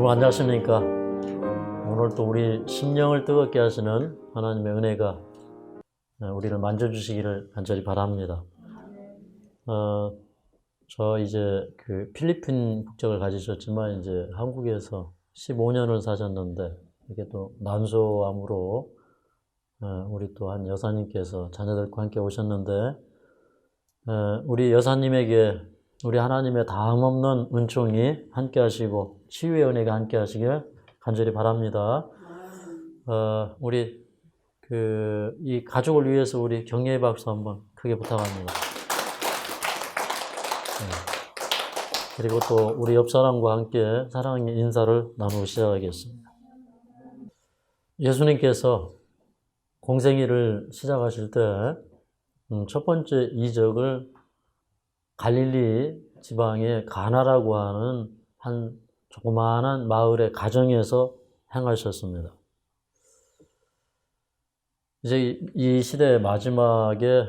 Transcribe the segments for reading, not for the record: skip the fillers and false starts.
여러분 안녕하십니까? 오늘 또 우리 심령을 뜨겁게 하시는 하나님의 은혜가 우리를 만져주시기를 간절히 바랍니다. 저 이제 그 필리핀 국적을 가지셨지만 이제 한국에서 15년을 사셨는데 이게 또 난소암으로 우리 또 한 여사님께서 자녀들과 함께 오셨는데 우리 여사님에게 우리 하나님의 다함없는 은총이 함께 하시고 치유의 은혜가 함께 하시길 간절히 바랍니다. 우리 이 가족을 위해서 우리 격려의 박수 한번 크게 부탁합니다. 그리고 또 우리 옆 사람과 함께 사랑의 인사를 나누고 시작하겠습니다. 예수님께서 공생애를 시작하실 때 첫 번째 이적을 갈릴리 지방의 가나라고 하는 한 조그마한 마을의 가정에서 행하셨습니다. 이제 이 시대의 마지막에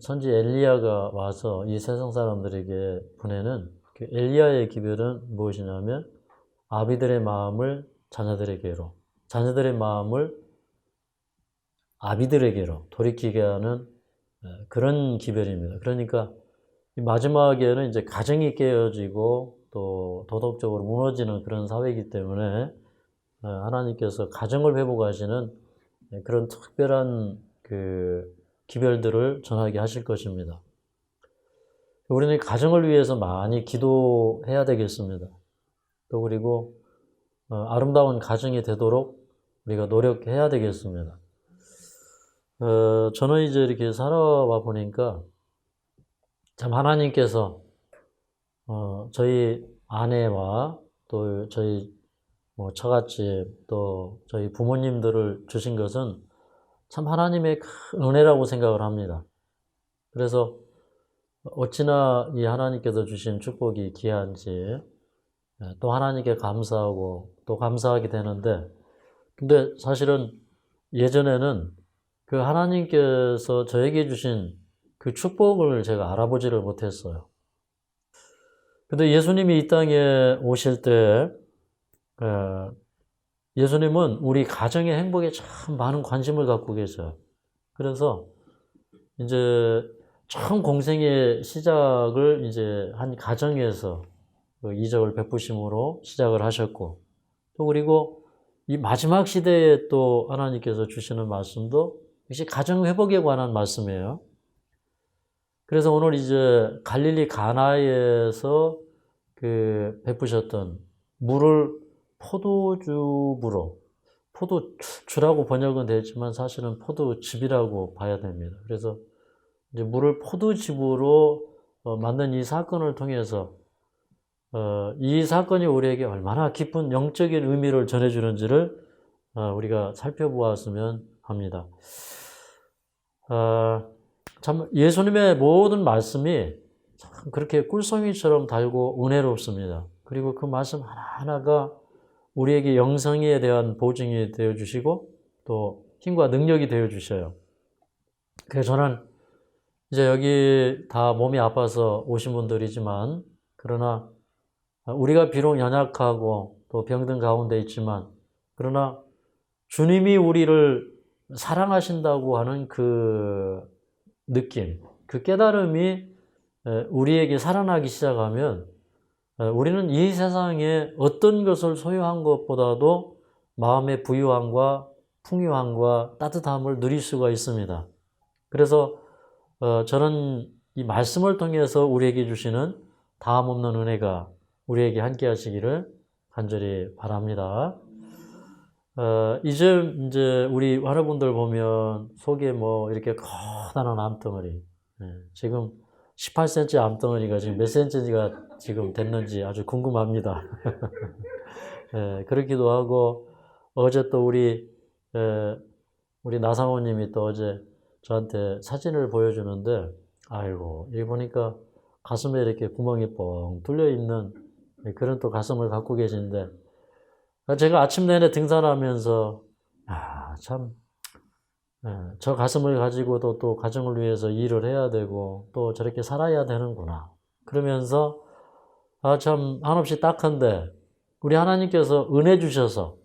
선지 엘리야가 와서 이 세상 사람들에게 보내는 그 엘리야의 기별은 무엇이냐면 아비들의 마음을 자녀들에게로, 자녀들의 마음을 아비들에게로 돌이키게 하는 그런 기별입니다. 그러니까 이 마지막에는 이제 가정이 깨어지고 또 도덕적으로 무너지는 그런 사회이기 때문에 하나님께서 가정을 회복하시는 그런 특별한 그 기별들을 전하게 하실 것입니다. 우리는 가정을 위해서 많이 기도해야 되겠습니다. 또 그리고 아름다운 가정이 되도록 우리가 노력해야 되겠습니다. 저는 이제 이렇게 살아와 보니까 참 하나님께서 저희 아내와 또 저희 처갓집 또 저희 부모님들을 주신 것은 참 하나님의 큰 은혜라고 생각을 합니다. 그래서 어찌나 이 하나님께서 주신 축복이 귀한지 또 하나님께 감사하고 또 감사하게 되는데, 근데 사실은 예전에는 그 하나님께서 저에게 주신 그 축복을 제가 알아보지를 못했어요. 근데 예수님이 이 땅에 오실 때 예수님은 우리 가정의 행복에 참 많은 관심을 갖고 계셔요. 그래서 이제 처음 공생의 시작을 이제 한 가정에서 그 이적을 베푸심으로 시작을 하셨고, 또 그리고 이 마지막 시대에 또 하나님께서 주시는 말씀도 역시 가정 회복에 관한 말씀이에요. 그래서 오늘 이제 갈릴리 가나에서 그 베푸셨던 물을 포도주부로, 포도주라고 번역은 되었지만 사실은 포도즙이라고 봐야 됩니다. 그래서 이제 물을 포도즙으로 만든 이 사건을 통해서 이 사건이 우리에게 얼마나 깊은 영적인 의미를 전해주는지를 우리가 살펴보았으면 합니다. 참 예수님의 모든 말씀이 참 그렇게 꿀송이처럼 달고 은혜롭습니다. 그리고 그 말씀 하나하나가 우리에게 영생에 대한 보증이 되어주시고 또 힘과 능력이 되어주셔요. 그래서 저는 이제 여기 다 몸이 아파서 오신 분들이지만, 그러나 우리가 비록 연약하고 또 병든 가운데 있지만, 그러나 주님이 우리를 사랑하신다고 하는 그 느낌, 그 깨달음이 우리에게 살아나기 시작하면 우리는 이 세상에 어떤 것을 소유한 것보다도 마음의 부유함과 풍요함과 따뜻함을 누릴 수가 있습니다. 그래서 저는 이 말씀을 통해서 우리에게 주시는 다함없는 은혜가 우리에게 함께 하시기를 간절히 바랍니다. 이제 우리 환우분들 보면 속에 뭐 이렇게 커다란 암덩어리, 지금 18cm 암덩어리가 지금 몇 cm가 지금 됐는지 아주 궁금합니다. 그렇기도 하고, 어제 또 우리 나사모님이 또 어제 저한테 사진을 보여주는데, 아이고, 여기 보니까 가슴에 이렇게 구멍이 뻥 뚫려 있는 그런 또 가슴을 갖고 계신데, 제가 아침 내내 등산하면서 참 저 가슴을 가지고도 또 가정을 위해서 일을 해야 되고 또 저렇게 살아야 되는구나. 그러면서 참 한없이 딱한데 우리 하나님께서 은혜 주셔서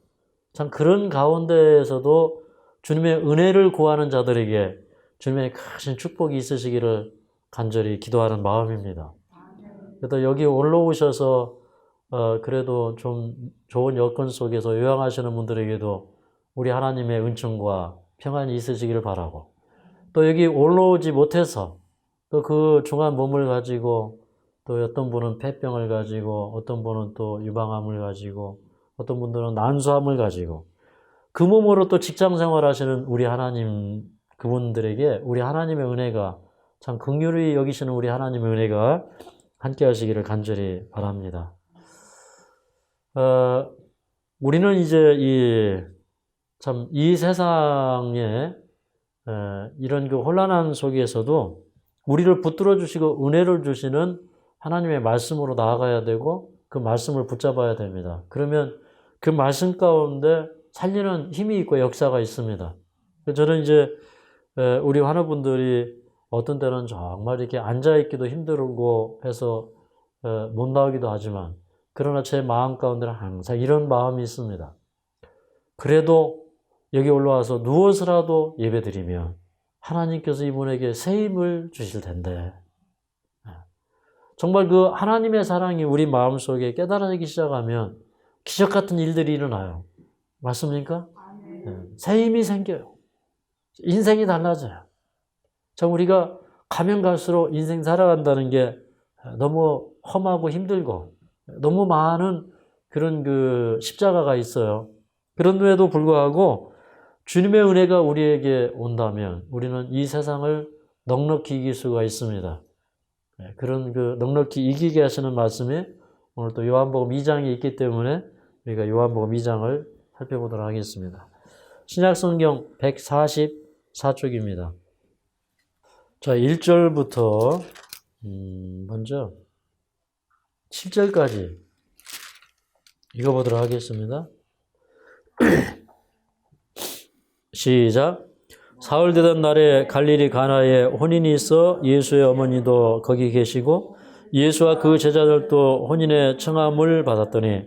참 그런 가운데에서도 주님의 은혜를 구하는 자들에게 주님의 크신 축복이 있으시기를 간절히 기도하는 마음입니다. 그래도 여기 올라오셔서 그래도 좀 좋은 여건 속에서 요양하시는 분들에게도 우리 하나님의 은총과 평안이 있으시기를 바라고, 또 여기 올라오지 못해서 또 그 중한 몸을 가지고 또 어떤 분은 폐병을 가지고 어떤 분은 또 유방암을 가지고 어떤 분들은 난소암을 가지고 그 몸으로 또 직장 생활하시는 우리 하나님, 그분들에게 우리 하나님의 은혜가 참 긍휼히 여기시는 우리 하나님의 은혜가 함께 하시기를 간절히 바랍니다. 우리는 이제 이 세상에 이런 그 혼란한 속에서도 우리를 붙들어 주시고 은혜를 주시는 하나님의 말씀으로 나아가야 되고 그 말씀을 붙잡아야 됩니다. 그러면 그 말씀 가운데 살리는 힘이 있고 역사가 있습니다. 저는 이제 우리 환우분들이 어떤 때는 정말 이렇게 앉아있기도 힘들고 해서 못 나오기도 하지만, 그러나 제 마음 가운데는 항상 이런 마음이 있습니다. 그래도 여기 올라와서 누워서라도 예배드리면 하나님께서 이분에게 새 힘을 주실 텐데, 정말 그 하나님의 사랑이 우리 마음속에 깨달아지기 시작하면 기적 같은 일들이 일어나요. 맞습니까? 새 힘이 생겨요. 인생이 달라져요. 참 우리가 가면 갈수록 인생 살아간다는 게 너무 험하고 힘들고 너무 많은 그런 그 십자가가 있어요. 그런데도 불구하고 주님의 은혜가 우리에게 온다면 우리는 이 세상을 넉넉히 이길 수가 있습니다. 그런 그 넉넉히 이기게 하시는 말씀이 오늘 또 요한복음 2장에 있기 때문에 우리가 요한복음 2장을 살펴보도록 하겠습니다. 신약성경 144쪽입니다. 자, 1절부터 먼저 7절까지 읽어보도록 하겠습니다. 시작. 사흘 되던 날에 갈릴리 가나에 혼인이 있어 예수의 어머니도 거기 계시고 예수와 그 제자들도 혼인의 청함을 받았더니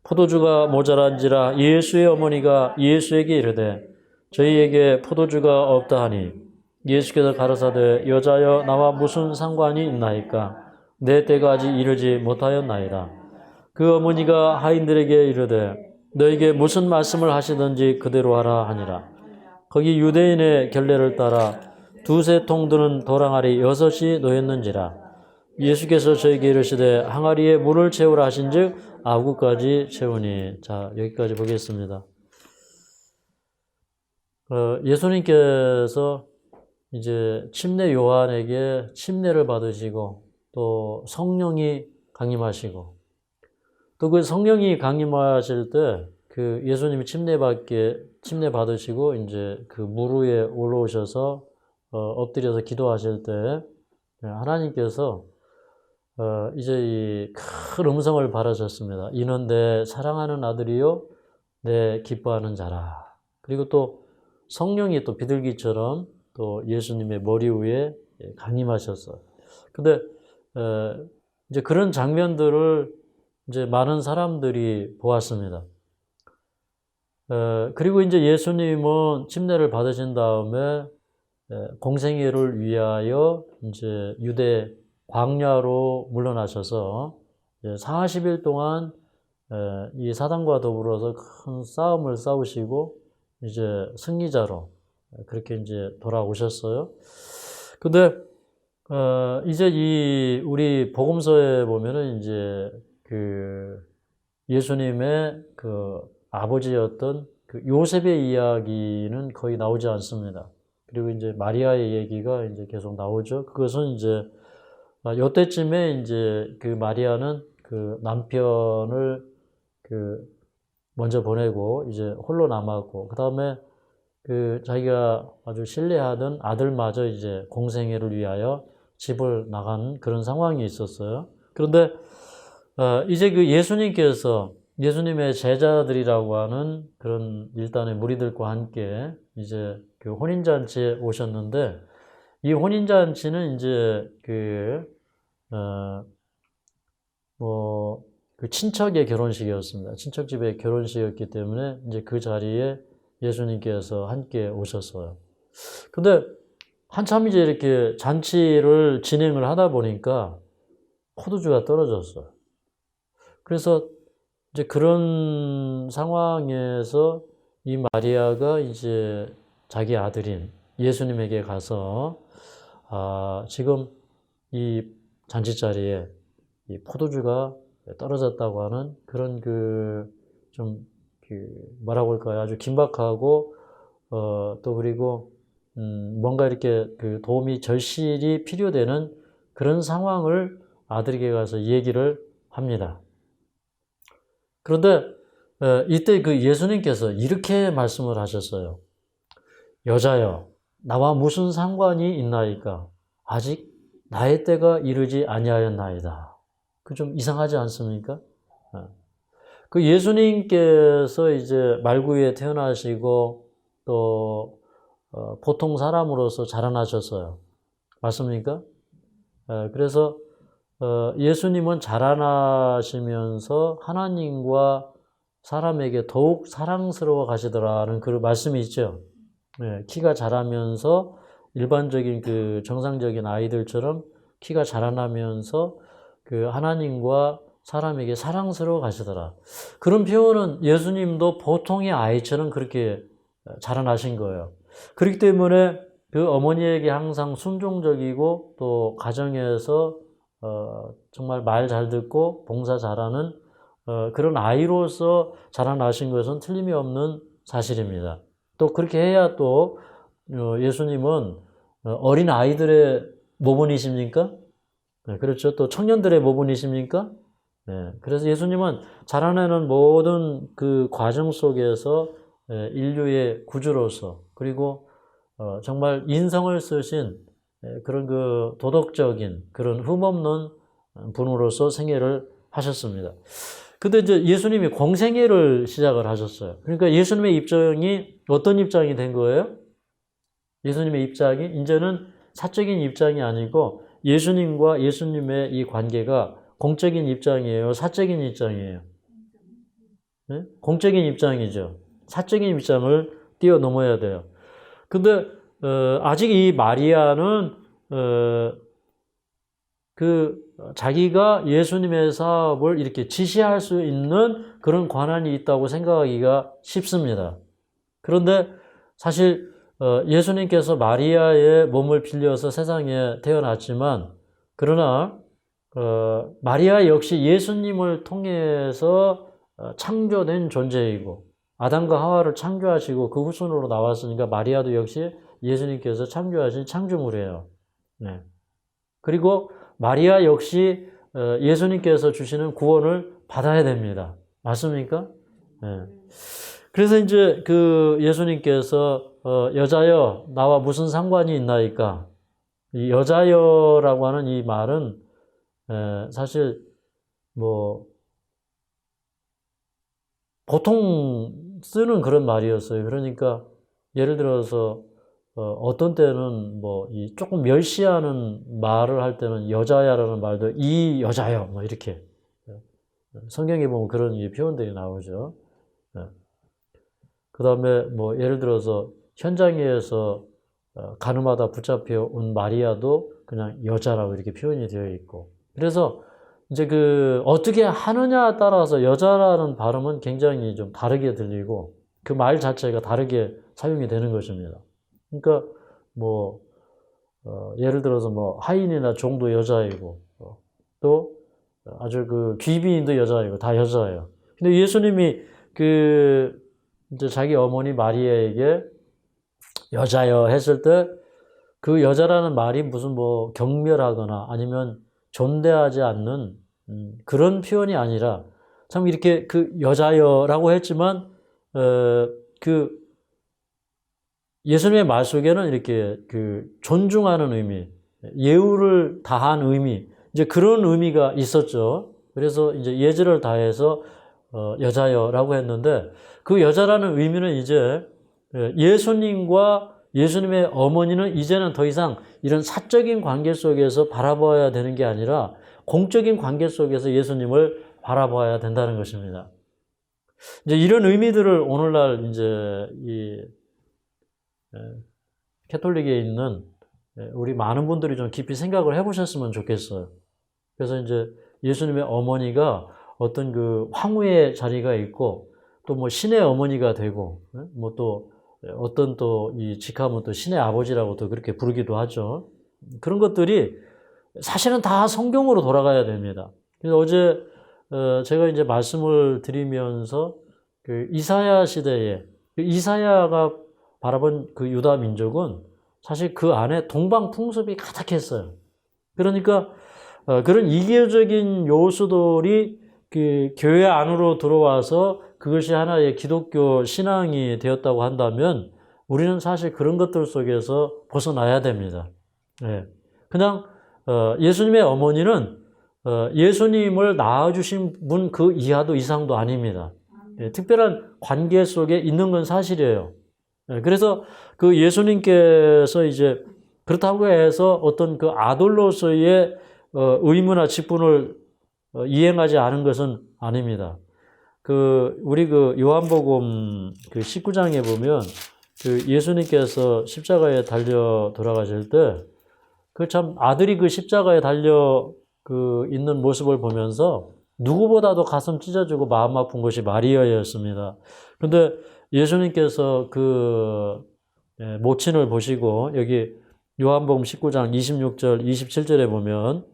포도주가 모자란지라 예수의 어머니가 예수에게 이르되 저희에게 포도주가 없다 하니 예수께서 가라사대 여자여 나와 무슨 상관이 있나이까 내 때가 아직 이르지 못하였나이다. 그 어머니가 하인들에게 이르되 너에게 무슨 말씀을 하시든지 그대로 하라 하니라. 거기 유대인의 결례를 따라 두세 통 드는 도랑아리 6이 놓였는지라. 예수께서 저에게 이르시되 항아리에 물을 채우라 하신즉 아구까지 채우니. 자, 여기까지 보겠습니다. 예수님께서 이제 침례 요한에게 침례를 받으시고 또 성령이 강림하시고 또 그 성령이 강림하실 때 그 예수님이 침례 받으시고 이제 그 물 위에 올라오셔서 엎드려서 기도하실 때 하나님께서 이제 이 큰 음성을 발하셨습니다. 이는 내 사랑하는 아들이요 내 기뻐하는 자라. 그리고 또 성령이 또 비둘기처럼 또 예수님의 머리 위에 강림하셨어요. 근데 이제 그런 장면들을 이제 많은 사람들이 보았습니다. 그리고 이제 예수님은 침례를 받으신 다음에 공생애를 위하여 이제 유대 광야로 물러나셔서 40일 동안 이 사단과 더불어서 큰 싸움을 싸우시고 이제 승리자로 그렇게 이제 돌아오셨어요. 근데 이제 우리 복음서에 보면은 이제 그 예수님의 그 아버지였던 그 요셉의 이야기는 거의 나오지 않습니다. 그리고 이제 마리아의 얘기가 이제 계속 나오죠. 그것은 이제 요때쯤에 이제 그 마리아는 그 남편을 그 먼저 보내고 이제 홀로 남았고, 그 다음에 그 자기가 아주 신뢰하던 아들마저 이제 공생애를 위하여 집을 나간 그런 상황이 있었어요. 그런데 이제 그 예수님의 제자들이라고 하는 그런 일단의 무리들과 함께 이제 그 혼인잔치에 오셨는데, 이 혼인잔치는 이제 그 친척의 결혼식이었습니다. 친척 집의 결혼식이었기 때문에 이제 그 자리에 예수님께서 함께 오셨어요. 근데 한참 이제 이렇게 잔치를 진행을 하다 보니까 포도주가 떨어졌어요. 그래서 이제 그런 상황에서 이 마리아가 이제 자기 아들인 예수님에게 가서 지금 이 잔치 자리에 이 포도주가 떨어졌다고 하는 그런 뭐라고 할까요? 아주 긴박하고 또 그리고 뭔가 이렇게 그 도움이 절실히 필요되는 그런 상황을 아들에게 가서 얘기를 합니다. 그런데 이때 그 예수님께서 이렇게 말씀을 하셨어요. 여자여, 나와 무슨 상관이 있나이까? 아직 나의 때가 이르지 아니하였나이다. 그 좀 이상하지 않습니까? 그 예수님께서 이제 말구에 태어나시고 또 보통 사람으로서 자라나셨어요. 맞습니까? 그래서 예수님은 자라나시면서 하나님과 사람에게 더욱 사랑스러워 가시더라는 그런 말씀이 있죠. 키가 자라면서 일반적인 그 정상적인 아이들처럼 키가 자라나면서 그 하나님과 사람에게 사랑스러워 가시더라. 그런 표현은 예수님도 보통의 아이처럼 그렇게 자라나신 거예요. 그렇기 때문에 그 어머니에게 항상 순종적이고 또 가정에서 정말 말 잘 듣고 봉사 잘하는 그런 아이로서 자라나신 것은 틀림이 없는 사실입니다. 또 그렇게 해야 또 예수님은 어린 아이들의 모본이십니까? 네, 그렇죠. 또 청년들의 모본이십니까? 네, 그래서 예수님은 자라나는 모든 그 과정 속에서 인류의 구주로서 그리고 정말 인성을 쓰신 그런 그 도덕적인 그런 흠없는 분으로서 생애를 하셨습니다. 근데 이제 예수님이 공생애를 시작을 하셨어요. 그러니까 예수님의 입장이 어떤 입장이 된 거예요? 예수님의 입장이 이제는 사적인 입장이 아니고 예수님과 예수님의 이 관계가 공적인 입장이에요? 사적인 입장이에요? 네? 공적인 입장이죠. 사적인 입장을 뛰어넘어야 돼요. 근데 아직 이 마리아는 자기가 예수님의 사업을 이렇게 지시할 수 있는 그런 권한이 있다고 생각하기가 쉽습니다. 그런데 사실 예수님께서 마리아의 몸을 빌려서 세상에 태어났지만 그러나 마리아 역시 예수님을 통해서 창조된 존재이고 아담과 하와를 창조하시고 그 후손으로 나왔으니까 마리아도 역시 예수님께서 창조하신 창조물이에요. 네. 그리고 마리아 역시 예수님께서 주시는 구원을 받아야 됩니다. 맞습니까? 네. 그래서 이제 그 예수님께서 여자여 나와 무슨 상관이 있나이까? 이 여자여라고 하는 이 말은 사실 뭐 보통 쓰는 그런 말이었어요. 그러니까 예를 들어서 어떤 때는 뭐 이 조금 멸시하는 말을 할 때는 여자야라는 말도 이 여자여 뭐 이렇게 성경에 보면 그런 표현들이 나오죠. 그 다음에 뭐 예를 들어서 현장에서 가늠하다 붙잡혀 온 마리아도 그냥 여자라고 이렇게 표현이 되어 있고 그래서 이제 그 어떻게 하느냐에 따라서 여자라는 발음은 굉장히 좀 다르게 들리고 그 말 자체가 다르게 사용이 되는 것입니다. 그러니까 뭐 예를 들어서 뭐 하인이나 종도 여자이고 또 아주 그 귀빈도 여자이고 다 여자예요. 근데 예수님이 이제 자기 어머니 마리아에게 여자여 했을 때 그 여자라는 말이 무슨 뭐 경멸하거나 아니면 존대하지 않는 그런 표현이 아니라 참 이렇게 그 여자여라고 했지만 그 예수님의 말 속에는 이렇게 그 존중하는 의미, 예우를 다한 의미, 이제 그런 의미가 있었죠. 그래서 이제 예절을 다해서 여자여라고 했는데 그 여자라는 의미는 이제 예수님과 예수님의 어머니는 이제는 더 이상 이런 사적인 관계 속에서 바라봐야 되는 게 아니라 공적인 관계 속에서 예수님을 바라봐야 된다는 것입니다. 이제 이런 의미들을 오늘날 이제 이 캐톨릭에 있는 우리 많은 분들이 좀 깊이 생각을 해보셨으면 좋겠어요. 그래서 이제 예수님의 어머니가 어떤 그 황후의 자리가 있고 또 뭐 신의 어머니가 되고 뭐 또 어떤 또 이 직함은 또 신의 아버지라고도 그렇게 부르기도 하죠. 그런 것들이 사실은 다 성경으로 돌아가야 됩니다. 그래서 어제 제가 이제 말씀을 드리면서 그 이사야 시대에 그 이사야가 바라본 그 유다 민족은 사실 그 안에 동방 풍습이 가득했어요. 그러니까 그런 이교적인 요소들이 그 교회 안으로 들어와서 그것이 하나의 기독교 신앙이 되었다고 한다면 우리는 사실 그런 것들 속에서 벗어나야 됩니다. 예. 그냥 예수님의 어머니는 예수님을 낳아주신 분 그 이하도 이상도 아닙니다. 예. 특별한 관계 속에 있는 건 사실이에요. 예. 그래서 그 예수님께서 이제 그렇다고 해서 어떤 그 아들로서의 의무나 직분을 이행하지 않은 것은 아닙니다. 우리 요한복음 19장에 보면 예수님께서 십자가에 달려 돌아가실 때 참 아들이 십자가에 달려 있는 모습을 보면서 누구보다도 가슴 찢어지고 마음 아픈 것이 마리아였습니다. 그런데 예수님께서 모친을 보시고 여기 요한복음 19장 26절, 27절에 보면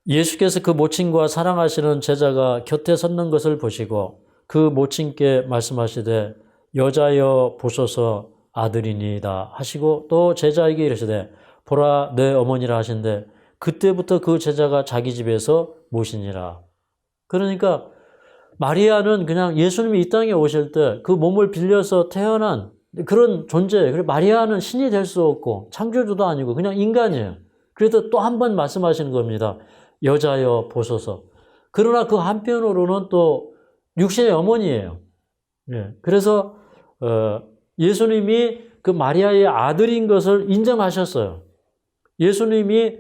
예수께서 그 모친과 사랑하시는 제자가 곁에 섰는 것을 보시고 그 모친께 말씀하시되 여자여 보소서 아들이니이다 하시고 또 제자에게 이르시되 보라 내 어머니라 하신대 그때부터 그 제자가 자기 집에서 모시니라. 그러니까 마리아는 그냥 예수님이 이 땅에 오실 때 그 몸을 빌려서 태어난 그런 존재. 그리고 마리아는 신이 될 수 없고 창조주도 아니고 그냥 인간이에요. 그래도 또 한 번 말씀하시는 겁니다. 여자여 보소서. 그러나 그 한편으로는 또 육신의 어머니예요. 예. 그래서 예수님이 그 마리아의 아들인 것을 인정하셨어요. 예수님이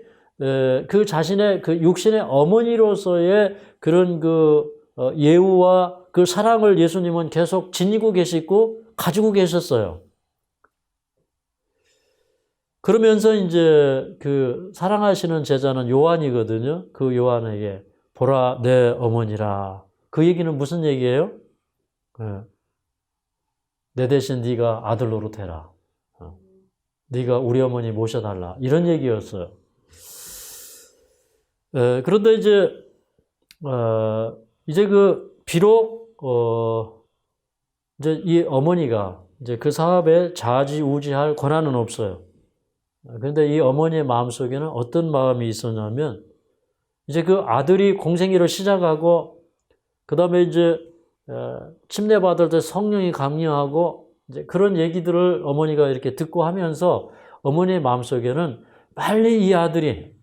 그 자신의 그 육신의 어머니로서의 그런 예우와 그 사랑을 예수님은 계속 지니고 계시고 가지고 계셨어요. 그러면서 이제 사랑하시는 제자는 요한이거든요. 그 요한에게 보라 내 어머니라. 그 얘기는 무슨 얘기예요? 내 대신 네가 아들 노릇해라. 네가 우리 어머니 모셔달라. 이런 얘기였어요. 그런데 이제 비록 이제 이 어머니가 이제 그 사업에 좌지우지할 권한은 없어요. 그런데 이 어머니의 마음속에는 어떤 마음이 있었냐면 이제 그 아들이 공생애를 시작하고 그 다음에 이제 침례받을 때 성령이 강림하고 이제 그런 얘기들을 어머니가 이렇게 듣고 하면서 어머니의 마음속에는 빨리 이 아들이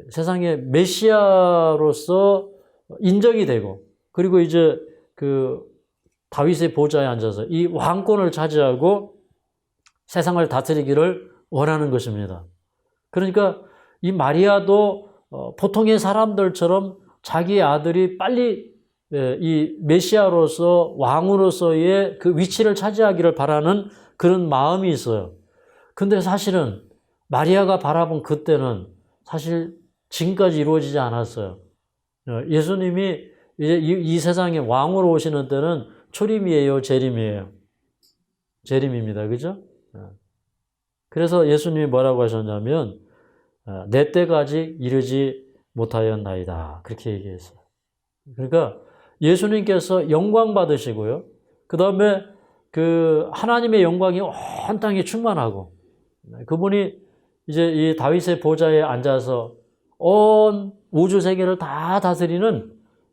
세상의 메시아로서 인정이 되고 그리고 이제 다윗의 보좌에 앉아서 이 왕권을 차지하고 세상을 다스리기를 원하는 것입니다. 그러니까 이 마리아도 보통의 사람들처럼 자기 아들이 빨리 이 메시아로서 왕으로서의 그 위치를 차지하기를 바라는 그런 마음이 있어요. 근데 사실은 마리아가 바라본 그때는 사실 지금까지 이루어지지 않았어요. 예수님이 이제 이 세상에 왕으로 오시는 때는 초림이에요, 재림이에요? 재림입니다. 그죠? 그래서 예수님이 뭐라고 하셨냐면 내 때까지 이르지 못하였나이다. 그렇게 얘기했어요. 그러니까 예수님께서 영광 받으시고요. 그 다음에 하나님의 영광이 온 땅에 충만하고 그분이 이제 이 다윗의 보좌에 앉아서 온 우주 세계를 다 다스리는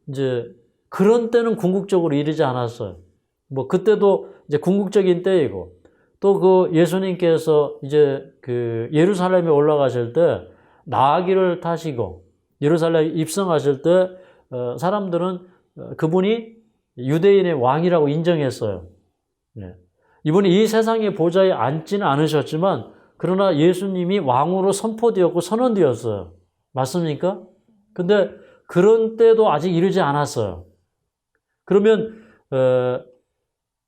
이제 그런 때는 궁극적으로 이르지 않았어요. 뭐 그때도 이제 궁극적인 때이고 또 예수님께서 이제 예루살렘에 올라가실 때 나귀를 타시고 예루살렘에 입성하실 때 사람들은 그분이 유대인의 왕이라고 인정했어요. 이분이 이 세상의 보좌에 앉지는 않으셨지만 그러나 예수님이 왕으로 선포되었고 선언되었어요. 맞습니까? 근데 그런 때도 아직 이르지 않았어요. 그러면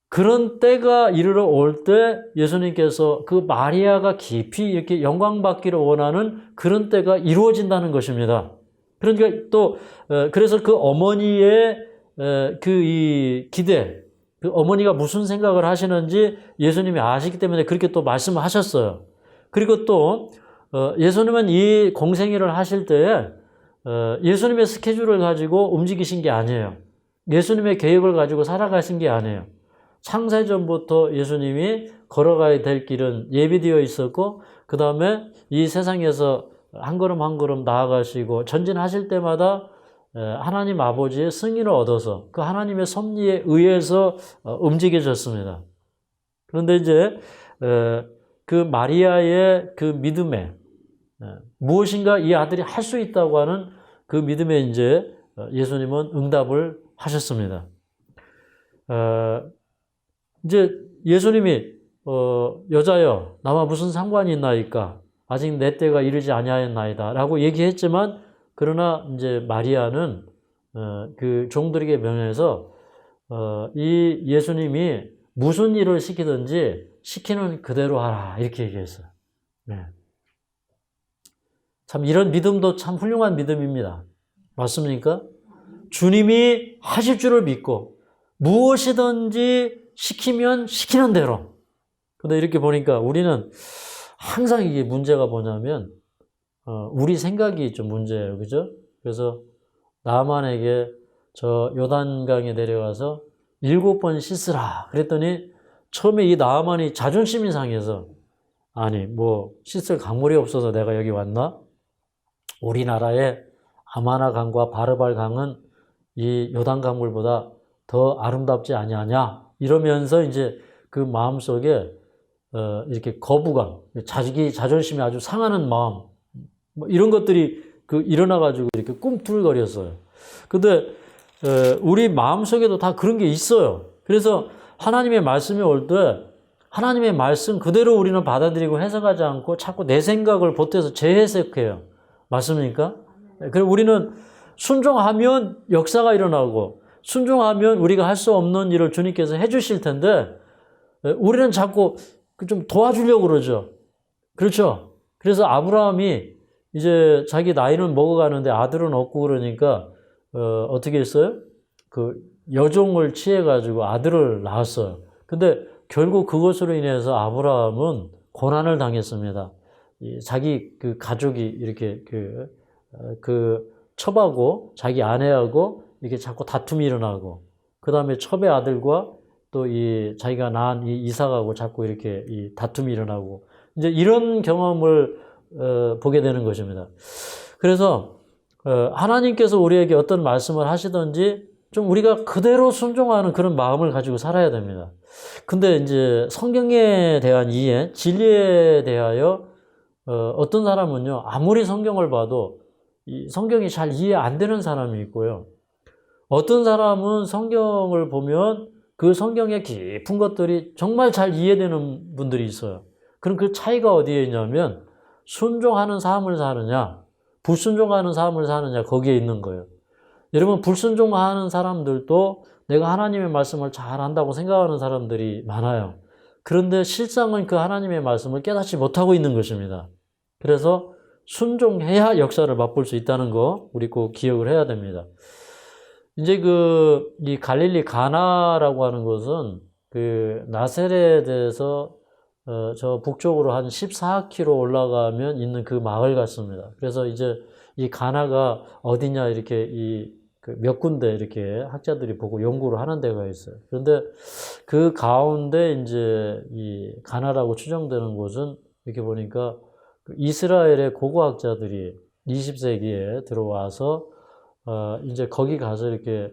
그런 때가 이르러 올 때 예수님께서 그 마리아가 깊이 이렇게 영광받기를 원하는 그런 때가 이루어진다는 것입니다. 그러니까 또 그래서 그 어머니의 그 이 기대, 그 어머니가 무슨 생각을 하시는지 예수님이 아시기 때문에 그렇게 또 말씀을 하셨어요. 그리고 또 예수님은 이 공생애를 하실 때에 예수님의 스케줄을 가지고 움직이신 게 아니에요. 예수님의 계획을 가지고 살아가신 게 아니에요. 창세전부터 예수님이 걸어가야 될 길은 예비되어 있었고, 그 다음에 이 세상에서 한 걸음 한 걸음 나아가시고 전진하실 때마다 하나님 아버지의 승인을 얻어서 그 하나님의 섭리에 의해서 움직여졌습니다. 그런데 이제 그 마리아의 그 믿음에 무엇인가 이 아들이 할 수 있다고 하는 그 믿음에 이제 예수님은 응답을 하셨습니다. 이제 예수님이 여자여 나와 무슨 상관이 있나이까 아직 내 때가 이르지 아니하였나이다 라고 얘기했지만, 그러나 이제 마리아는 그 종들에게 명해서 이 예수님이 무슨 일을 시키든지 시키는 그대로 하라 이렇게 얘기했어요. 네. 참 이런 믿음도 참 훌륭한 믿음입니다. 맞습니까? 주님이 하실 줄을 믿고 무엇이든지 시키면 시키는 대로. 근데 이렇게 보니까 우리는 항상 이게 문제가 뭐냐면 우리 생각이 좀 문제예요. 그죠? 그래서 나만에게 저 요단강에 내려가서 7번 씻으라 그랬더니 처음에 이 나만이 자존심이 상해서 아니 뭐 씻을 강물이 없어서 내가 여기 왔나? 우리나라의 아마나 강과 바르발 강은 이 요단 강물보다 더 아름답지 아니하냐? 이러면서 이제 그 마음속에 이렇게 거부감, 자기 자존심이 아주 상하는 마음, 뭐 이런 것들이 일어나가지고 이렇게 꿈틀거렸어요. 근데 우리 마음속에도 다 그런 게 있어요. 그래서 하나님의 말씀이 올 때 하나님의 말씀 그대로 우리는 받아들이고 해석하지 않고 자꾸 내 생각을 보태서 재해석해요. 맞습니까? 그리고 우리는 순종하면 역사가 일어나고 순종하면 우리가 할 수 없는 일을 주님께서 해주실 텐데 우리는 자꾸 좀 도와주려고 그러죠. 그렇죠? 그래서 아브라함이 이제 자기 나이는 먹어가는데 아들은 없고 그러니까 어떻게 했어요? 그 여종을 취해가지고 아들을 낳았어요. 근데 결국 그것으로 인해서 아브라함은 고난을 당했습니다. 자기 그 가족이 이렇게 그 첩하고 자기 아내하고 이렇게 자꾸 다툼이 일어나고, 그 다음에 첩의 아들과 또 이 자기가 낳은 이 이삭하고 자꾸 이렇게 이 다툼이 일어나고, 이제 이런 경험을 보게 되는 것입니다. 그래서 하나님께서 우리에게 어떤 말씀을 하시든지 좀 우리가 그대로 순종하는 그런 마음을 가지고 살아야 됩니다. 근데 이제 성경에 대한 이해, 진리에 대하여 어떤 사람은요, 아무리 성경을 봐도 이 성경이 잘 이해 안 되는 사람이 있고요. 어떤 사람은 성경을 보면 그 성경의 깊은 것들이 정말 잘 이해되는 분들이 있어요. 그럼 그 차이가 어디에 있냐면 순종하는 삶을 사느냐, 불순종하는 삶을 사느냐, 거기에 있는 거예요. 여러분, 불순종하는 사람들도 내가 하나님의 말씀을 잘 안다고 생각하는 사람들이 많아요. 그런데 실상은 그 하나님의 말씀을 깨닫지 못하고 있는 것입니다. 그래서 순종해야 역사를 맛볼 수 있다는 거 우리 꼭 기억을 해야 됩니다. 이제 이 갈릴리 가나라고 하는 것은 그 나세렛에서 저 북쪽으로 한 14km 올라가면 있는 그 마을 같습니다. 그래서 이제 이 가나가 어디냐 이렇게 몇 군데 이렇게 학자들이 보고 연구를 하는 데가 있어요. 그런데 그 가운데 이제 이 가나라고 추정되는 곳은 이렇게 보니까 이스라엘의 고고학자들이 20세기에 들어와서 이제 거기 가서 이렇게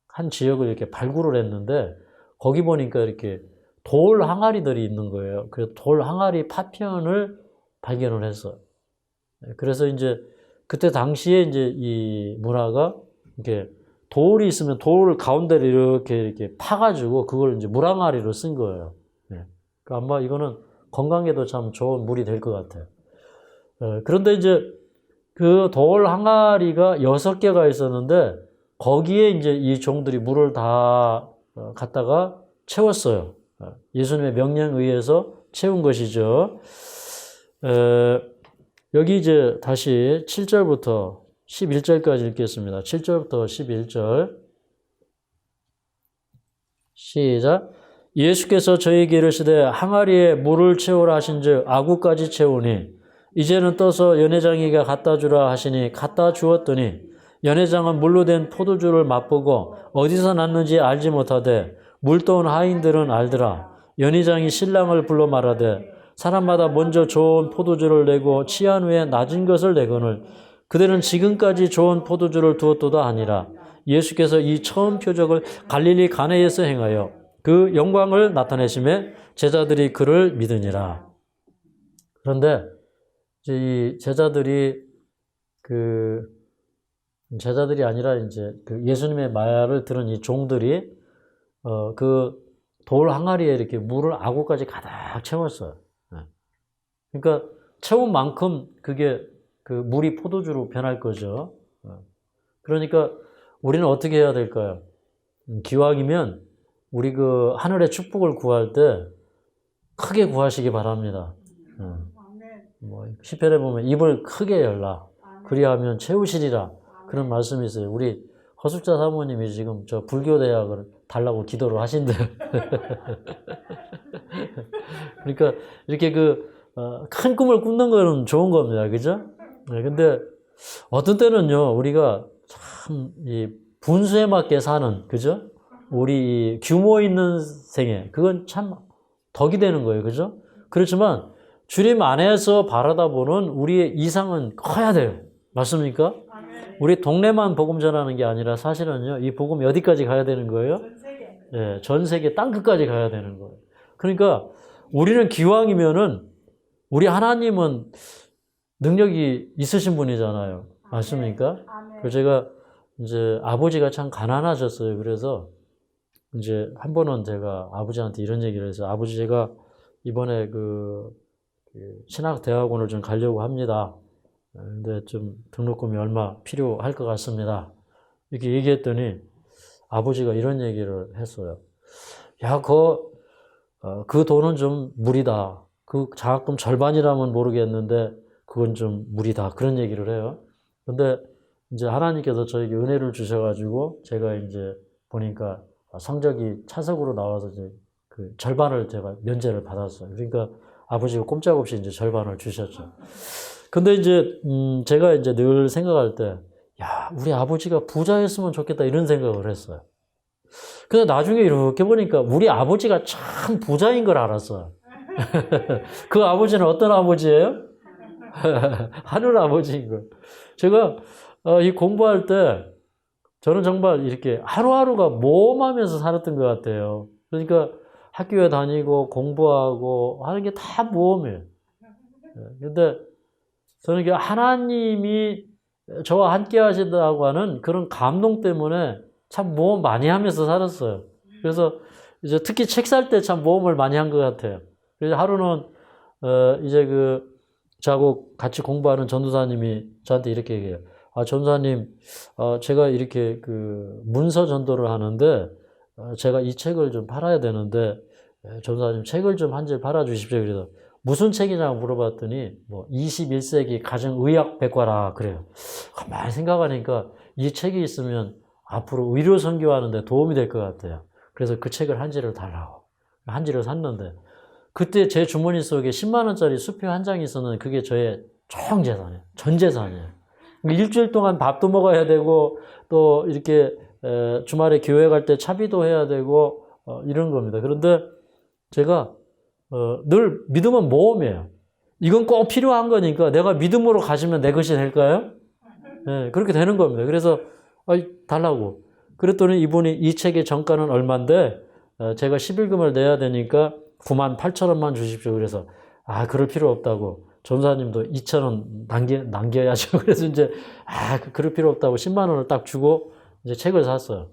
한 지역을 이렇게 발굴을 했는데 거기 보니까 이렇게 돌 항아리들이 있는 거예요. 그래서 돌 항아리 파편을 발견을 했어요. 그래서 이제 그때 당시에 이제 이 문화가 이렇게 돌이 있으면 돌을 가운데를 이렇게 파가지고 그걸 이제 물항아리로 쓴 거예요. 그러니까 아마 이거는 건강에도 참 좋은 물이 될 것 같아요. 그런데 이제 그 돌 항아리가 6개가 있었는데 거기에 이제 이 종들이 물을 다 갖다가 채웠어요. 예수님의 명령에 의해서 채운 것이죠. 여기 이제 다시 7절부터 11절까지 읽겠습니다. 7절부터 11절. 시작. 예수께서 저희에게 이르시되 항아리에 물을 채우라 하신즉 아구까지 채우니 이제는 떠서 연회장에게 갖다 주라 하시니 갖다 주었더니 연회장은 물로 된 포도주를 맛보고 어디서 났는지 알지 못하되 물떠온 하인들은 알더라. 연회장이 신랑을 불러 말하되 사람마다 먼저 좋은 포도주를 내고 취한 후에 낮은 것을 내거늘 그들은 지금까지 좋은 포도주를 두었도다 하니라. 예수께서 이 처음 표적을 갈릴리 가나에서 행하여 그 영광을 나타내심에 제자들이 그를 믿으니라. 그런데 이제 이 제자들이 아니라 이제 그 예수님의 말을 들은 이 종들이 그 돌 항아리에 이렇게 물을 아구까지 가득 채웠어요. 그러니까 채운 만큼 그게 그 물이 포도주로 변할 거죠. 그러니까 우리는 어떻게 해야 될까요? 기왕이면 우리 그 하늘의 축복을 구할 때 크게 구하시기 바랍니다. 뭐 시편에 보면 입을 크게 열라 그리하면 채우시리라 그런 말씀이 있어요. 우리 허숙자 사모님이 지금 저 불교 대학을 달라고 기도를 하신대요. 그러니까 이렇게 큰 꿈을 꾸는 거는 좋은 겁니다. 그죠? 근데 어떤 때는요, 우리가 참 이 분수에 맞게 사는, 그죠? 우리 규모 있는 생애, 그건 참 덕이 되는 거예요. 그죠? 그렇지만 주님 안에서 바라다 보는 우리의 이상은 커야 돼요. 맞습니까? 우리 동네만 복음 전하는 게 아니라 사실은요, 이 복음이 어디까지 가야 되는 거예요? 전 세계. 네, 전 세계 땅끝까지 가야 되는 거예요. 그러니까 우리는 기왕이면은 우리 하나님은 능력이 있으신 분이잖아요. 맞습니까? 그래서 제가 이제 아버지가 참 가난하셨어요. 그래서 이제 한 번은 제가 아버지한테 이런 얘기를 해서 아버지 제가 이번에 그 신학대학원을 좀 가려고 합니다. 근데 좀 등록금이 얼마 필요할 것 같습니다. 이렇게 얘기했더니 아버지가 이런 얘기를 했어요. 야, 그 돈은 좀 무리다. 그 장학금 절반이라면 모르겠는데 그건 좀 무리다. 그런 얘기를 해요. 근데 이제 하나님께서 저에게 은혜를 주셔가지고 제가 이제 보니까 성적이 차석으로 나와서 이제 그 절반을 제가 면제를 받았어요. 그러니까 아버지가 꼼짝없이 이제 절반을 주셨죠. 근데 이제 제가 이제 늘 생각할 때, 야, 우리 아버지가 부자였으면 좋겠다 이런 생각을 했어요. 근데 나중에 이렇게 보니까 우리 아버지가 참 부자인 걸 알았어요. 그 아버지는 어떤 아버지예요? 하늘 아버지인 걸. 제가 이 공부할 때 저는 정말 이렇게 하루하루가 모험하면서 살았던 것 같아요. 그러니까 학교에 다니고 공부하고 하는 게 다 모험이에요. 근데 저는 하나님이 저와 함께 하신다고 하는 그런 감동 때문에 참 모험 많이 하면서 살았어요. 그래서 이제 특히 책 살 때 참 모험을 많이 한 것 같아요. 그래서 하루는 이제 저하고 같이 공부하는 전도사님이 저한테 이렇게 얘기해요. 아, 전도사님, 제가 이렇게 문서 전도를 하는데 제가 이 책을 좀 팔아야 되는데 전도사님 책을 좀 한 줄 팔아 주십시오. 그래서 무슨 책이냐고 물어봤더니 21세기 가정의학 백과라 그래요. 가만히 생각하니까 이 책이 있으면 앞으로 의료 선교하는 데 도움이 될 것 같아요. 그래서 그 책을 한 지를 달라고 한 지를 샀는데 그때 제 주머니 속에 10만 원짜리 수표 한 장이 있었는데 그게 저의 총 재산이에요. 전 재산이에요. 일주일 동안 밥도 먹어야 되고 또 이렇게 주말에 교회 갈 때 차비도 해야 되고 이런 겁니다. 그런데 제가 늘 믿음은 모험이에요. 이건 꼭 필요한 거니까 내가 믿음으로 가지면 내 것이 될까요? 네, 그렇게 되는 겁니다. 그래서 달라고. 그랬더니 이분이 이 책의 정가는 얼마인데 제가 11금을 내야 되니까 98,000원만 주십시오. 그래서 그럴 필요 없다고. 전사님도 2,000원 남겨야죠. 그래서 이제 그럴 필요 없다고 10만 원을 딱 주고 이제 책을 샀어요.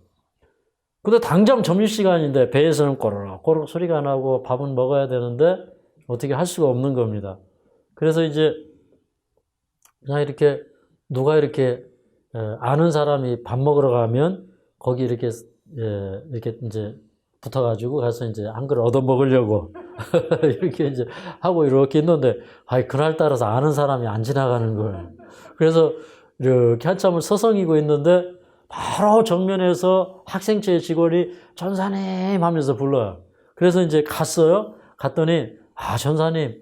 근데 당장 점심시간인데 배에서는 꼬르륵 소리가 나고 밥은 먹어야 되는데 어떻게 할 수가 없는 겁니다. 그래서 이제 그냥 이렇게 누가 이렇게 아는 사람이 밥 먹으러 가면 거기 이렇게 이렇게 이제 붙어가지고 가서 이제 한 그릇 얻어 먹으려고 이렇게 이제 하고 이렇게 있는데, 아이, 그날따라서 아는 사람이 안 지나가는 거예요. 그래서 이렇게 한참을 서성이고 있는데 바로 정면에서 학생체 직원이 전사님 하면서 불러요. 그래서 이제 갔어요. 갔더니, 아, 전사님,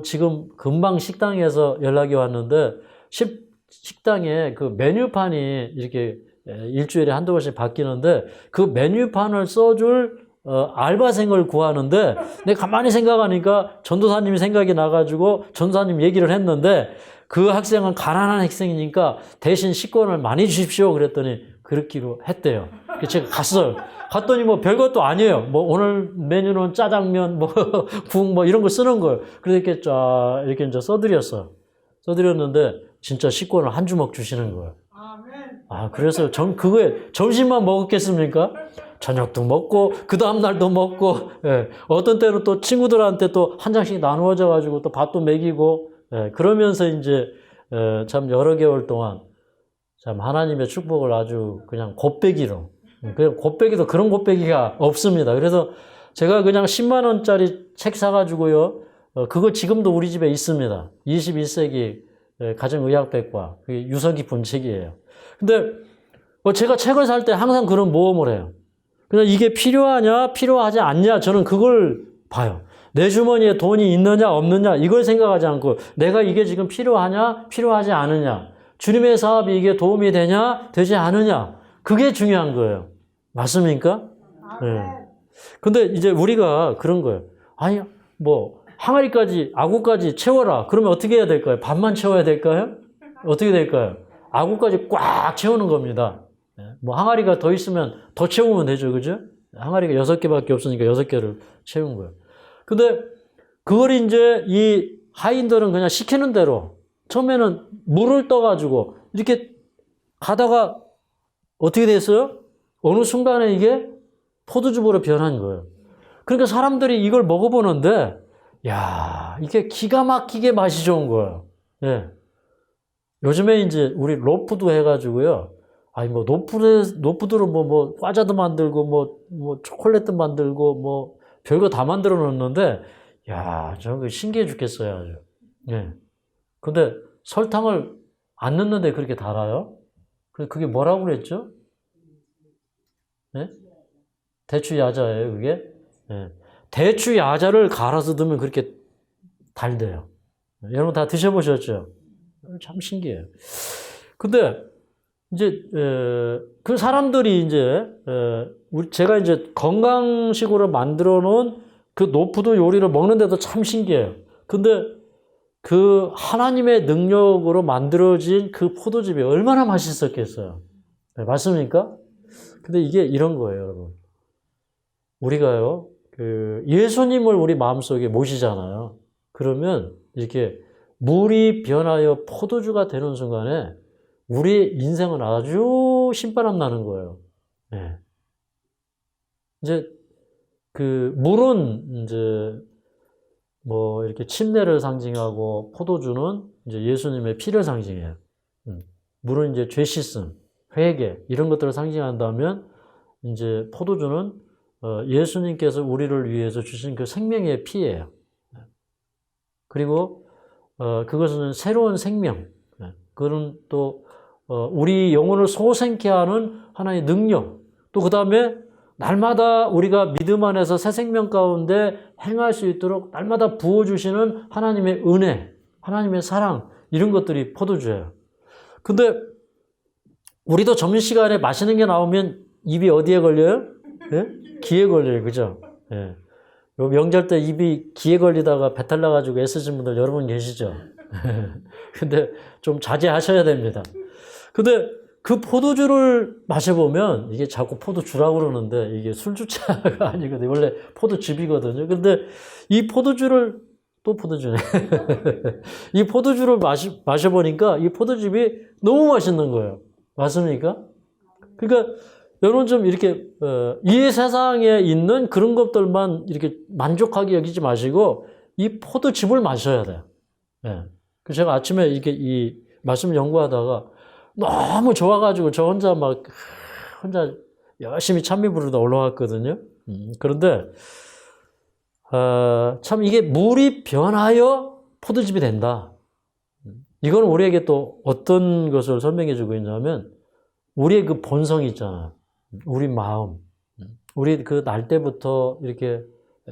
지금 금방 식당에서 연락이 왔는데, 식당에 그 메뉴판이 이렇게 일주일에 한두 번씩 바뀌는데, 그 메뉴판을 써줄 알바생을 구하는데, 내가 가만히 생각하니까 전도사님이 생각이 나가지고 전도사님 얘기를 했는데, 그 학생은 가난한 학생이니까 대신 식권을 많이 주십시오. 그랬더니 그렇기로 했대요. 그래서 제가 갔어요. 갔더니 뭐 별것도 아니에요. 뭐 오늘 메뉴는 짜장면, 뭐 국 뭐 이런 거 쓰는 거예요. 그래서 이렇게 쫙 이렇게 이제 써드렸어요. 써드렸는데 진짜 식권을 한 주먹 주시는 거예요. 아, 그래서 그거에 점심만 먹었겠습니까? 저녁도 먹고 그 다음 날도 먹고, 예. 어떤 때는 또 친구들한테 또 한 장씩 나누어져 가지고 또 밥도 먹이고, 예. 그러면서 이제 참 여러 개월 동안 참 하나님의 축복을 아주 그냥 곱빼기로, 그냥 곱빼기도 그런 곱빼기가 없습니다. 그래서 제가 그냥 10만 원짜리 책 사가지고요, 그거 지금도 우리 집에 있습니다. 21세기 가정의학백과, 그게 유서 깊은 책이에요. 근데 제가 책을 살 때 항상 그런 모험을 해요. 그냥 이게 필요하냐, 필요하지 않냐, 저는 그걸 봐요. 내 주머니에 돈이 있느냐, 없느냐, 이걸 생각하지 않고, 내가 이게 지금 필요하냐, 필요하지 않으냐, 주님의 사업이 이게 도움이 되냐, 되지 않으냐, 그게 중요한 거예요. 맞습니까? 네. 근데 이제 우리가 그런 거예요. 아니, 뭐, 항아리까지, 아구까지 채워라. 그러면 어떻게 해야 될까요? 밥만 채워야 될까요? 어떻게 될까요? 아구까지 꽉 채우는 겁니다. 뭐 항아리가 더 있으면 더 채우면 되죠. 그죠? 항아리가 6개밖에 없으니까 6개를 채운 거예요. 근데 그걸 이제 이 하인들은 그냥 시키는 대로 처음에는 물을 떠가지고 이렇게 가다가 어떻게 됐어요? 어느 순간에 이게 포도주부로 변한 거예요. 그러니까 사람들이 이걸 먹어보는데, 야, 이게 기가 막히게 맛이 좋은 거예요. 예. 요즘에 이제 우리 로푸드 해가지고요. 아니, 뭐, 노푸드로 뭐, 과자도 만들고, 뭐, 초콜릿도 만들고, 뭐, 별거 다 만들어 놓는데, 야, 저거 신기해 죽겠어요, 아주. 예. 근데 설탕을 안 넣는데 그렇게 달아요? 그게 뭐라고 그랬죠? 예? 대추 야자예요, 그게? 예. 대추 야자를 갈아서 넣으면 그렇게 달대요. 여러분 다 드셔보셨죠? 참 신기해요. 근데, 이제, 그 사람들이 이제, 제가 이제 건강식으로 만들어 놓은 그 노푸드 요리를 먹는데도 참 신기해요. 근데 그 하나님의 능력으로 만들어진 그 포도즙이 얼마나 맛있었겠어요. 네, 맞습니까? 근데 이게 이런 거예요, 여러분. 우리가요, 예수님을 우리 마음속에 모시잖아요. 그러면 이렇게 물이 변하여 포도주가 되는 순간에 우리 인생은 아주 신바람 나는 거예요. 네. 이제 물은 이제 뭐 이렇게 침례를 상징하고 포도주는 이제 예수님의 피를 상징해요. 물은 이제 죄 씻음, 회개 이런 것들을 상징한다면 이제 포도주는 예수님께서 우리를 위해서 주신 그 생명의 피예요. 그리고 그것은 새로운 생명, 그런 또 우리 영혼을 소생케 하는 하나의 능력, 또 그 다음에 날마다 우리가 믿음 안에서 새 생명 가운데 행할 수 있도록 날마다 부어주시는 하나님의 은혜, 하나님의 사랑, 이런 것들이 포도주예요. 근데 우리도 점심시간에 맛있는 게 나오면 입이 어디에 걸려요? 네? 기에 걸려요. 그죠? 네. 요 명절 때 입이 기에 걸리다가 배탈 나가지고 애쓰신 분들 여러분 계시죠? 근데 좀 자제하셔야 됩니다. 근데 그 포도주를 마셔보면 이게 자꾸 포도주라고 그러는데 이게 술주차가 아니거든요. 원래 포도즙이거든요. 근데 이 포도주를 또 포도주네. 이 포도주를 마셔보니까 이 포도즙이 너무 맛있는 거예요. 맞습니까? 그러니까 여러분 좀 이렇게 이 세상에 있는 그런 것들만 이렇게 만족하게 여기지 마시고 이 포도즙을 마셔야 돼요. 예. 그래서 제가 아침에 이게 이 말씀 연구하다가 너무 좋아가지고 저 혼자 열심히 찬미 부르다 올라왔거든요. 그런데 참 이게 물이 변하여 포도즙이 된다. 이건 우리에게 또 어떤 것을 설명해 주고 있냐면 우리의 그 본성이 있잖아. 우리 마음. 우리 그 날 때부터 이렇게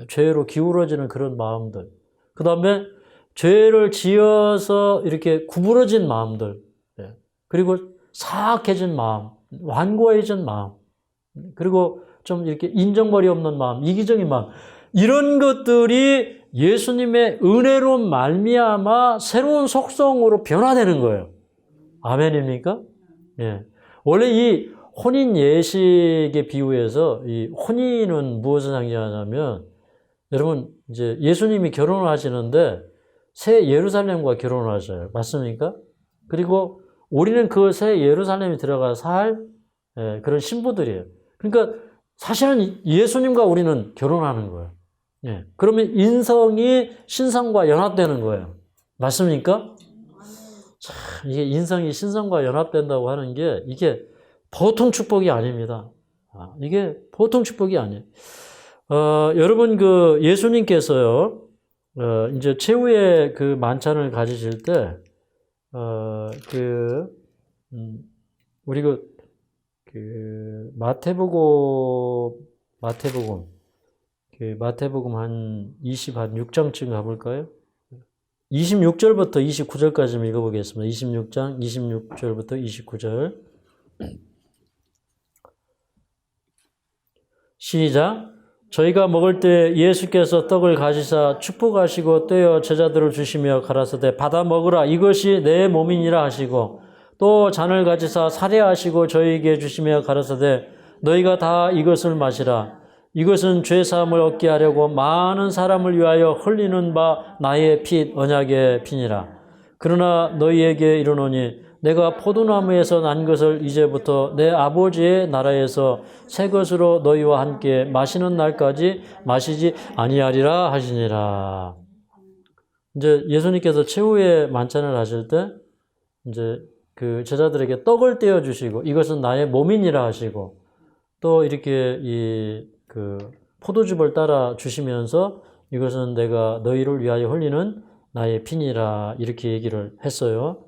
죄로 기울어지는 그런 마음들. 그 다음에 죄를 지어서 이렇게 구부러진 마음들. 그리고 사악해진 마음, 완고해진 마음. 그리고 좀 이렇게 인정머리 없는 마음, 이기적인 마음. 이런 것들이 예수님의 은혜로 말미암아 새로운 속성으로 변화되는 거예요. 아멘입니까? 예. 원래 이 혼인 예식의 비유에서 이 혼인은 무엇을 상징하냐면 여러분 이제 예수님이 결혼을 하시는데 새 예루살렘과 결혼을 하셔요. 맞습니까? 그리고 우리는 그 새 예루살렘에 들어가 살 그런 신부들이에요. 그러니까 사실은 예수님과 우리는 결혼하는 거예요. 예. 그러면 인성이 신성과 연합되는 거예요. 맞습니까? 참, 이게 인성이 신성과 연합된다고 하는 게 이게 보통 축복이 아닙니다. 이게 보통 축복이 아니에요. 여러분 그 예수님께서요, 이제 최후의 그 만찬을 가지실 때, 우리 마태복음 한 26장쯤 가볼까요? 26절부터 29절까지 좀 읽어보겠습니다. 26장 26절부터 29절. 시작. 저희가 먹을 때 예수께서 떡을 가지사 축복하시고 떼어 제자들을 주시며 가라사대 받아 먹으라 이것이 내 몸이니라 하시고 또 잔을 가지사 사례하시고 저희에게 주시며 가라사대 너희가 다 이것을 마시라 이것은 죄사함을 얻게 하려고 많은 사람을 위하여 흘리는 바 나의 핏 언약의 피니라. 그러나 너희에게 이르노니 내가 포도나무에서 난 것을 이제부터 내 아버지의 나라에서 새 것으로 너희와 함께 마시는 날까지 마시지 아니하리라 하시니라. 이제 예수님께서 최후의 만찬을 하실 때 이제 그 제자들에게 떡을 떼어 주시고 이것은 나의 몸이니라 하시고 또 이렇게 그 포도즙을 따라 주시면서 이것은 내가 너희를 위하여 흘리는 나의 피니라 이렇게 얘기를 했어요.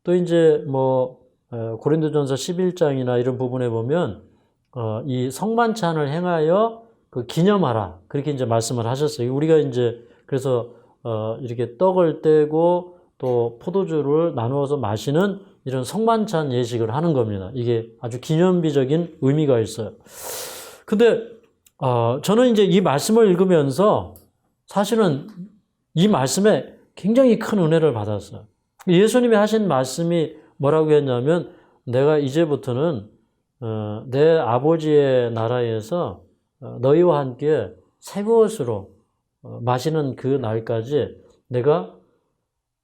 또 이제 고린도전서 11장이나 이런 부분에 보면 이 성만찬을 행하여 그 기념하라 그렇게 이제 말씀을 하셨어요. 우리가 이제 그래서 이렇게 떡을 떼고 또 포도주를 나누어서 마시는 이런 성만찬 예식을 하는 겁니다. 이게 아주 기념비적인 의미가 있어요. 근데 저는 이제 이 말씀을 읽으면서 사실은 이 말씀에 굉장히 큰 은혜를 받았어요. 예수님이 하신 말씀이 뭐라고 했냐면 내가 이제부터는 내 아버지의 나라에서 너희와 함께 새 것으로 마시는 그 날까지 내가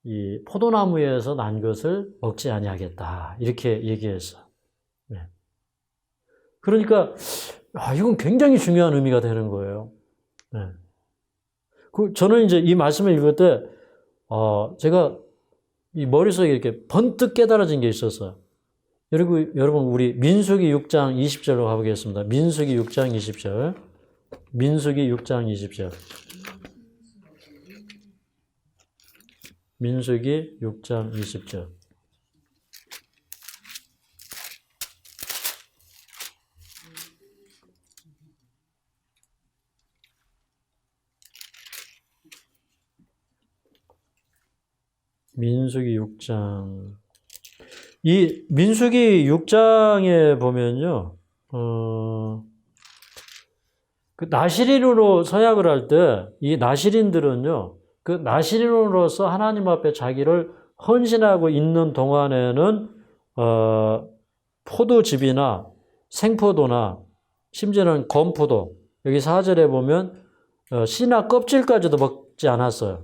이 포도나무에서 난 것을 먹지 아니하겠다 이렇게 얘기했어요. 네. 그러니까 이건 굉장히 중요한 의미가 되는 거예요. 네. 저는 이제 이 말씀을 읽을 때 제가 이 머릿속에 이렇게 번뜩 깨달아진 게 있었어요. 여러분 우리 민수기 6장 20절로 가보겠습니다. 민수기 6장 20절. 민수기 6장 20절. 민수기 6장 20절. 민수기 6장. 이 민수기 6장에 보면요, 그 나시린으로 서약을 할 때, 이 나시린들은요, 그 나시린으로서 하나님 앞에 자기를 헌신하고 있는 동안에는, 포도즙이나 생포도나, 심지어는 건포도, 여기 4절에 보면, 씨나 껍질까지도 먹지 않았어요.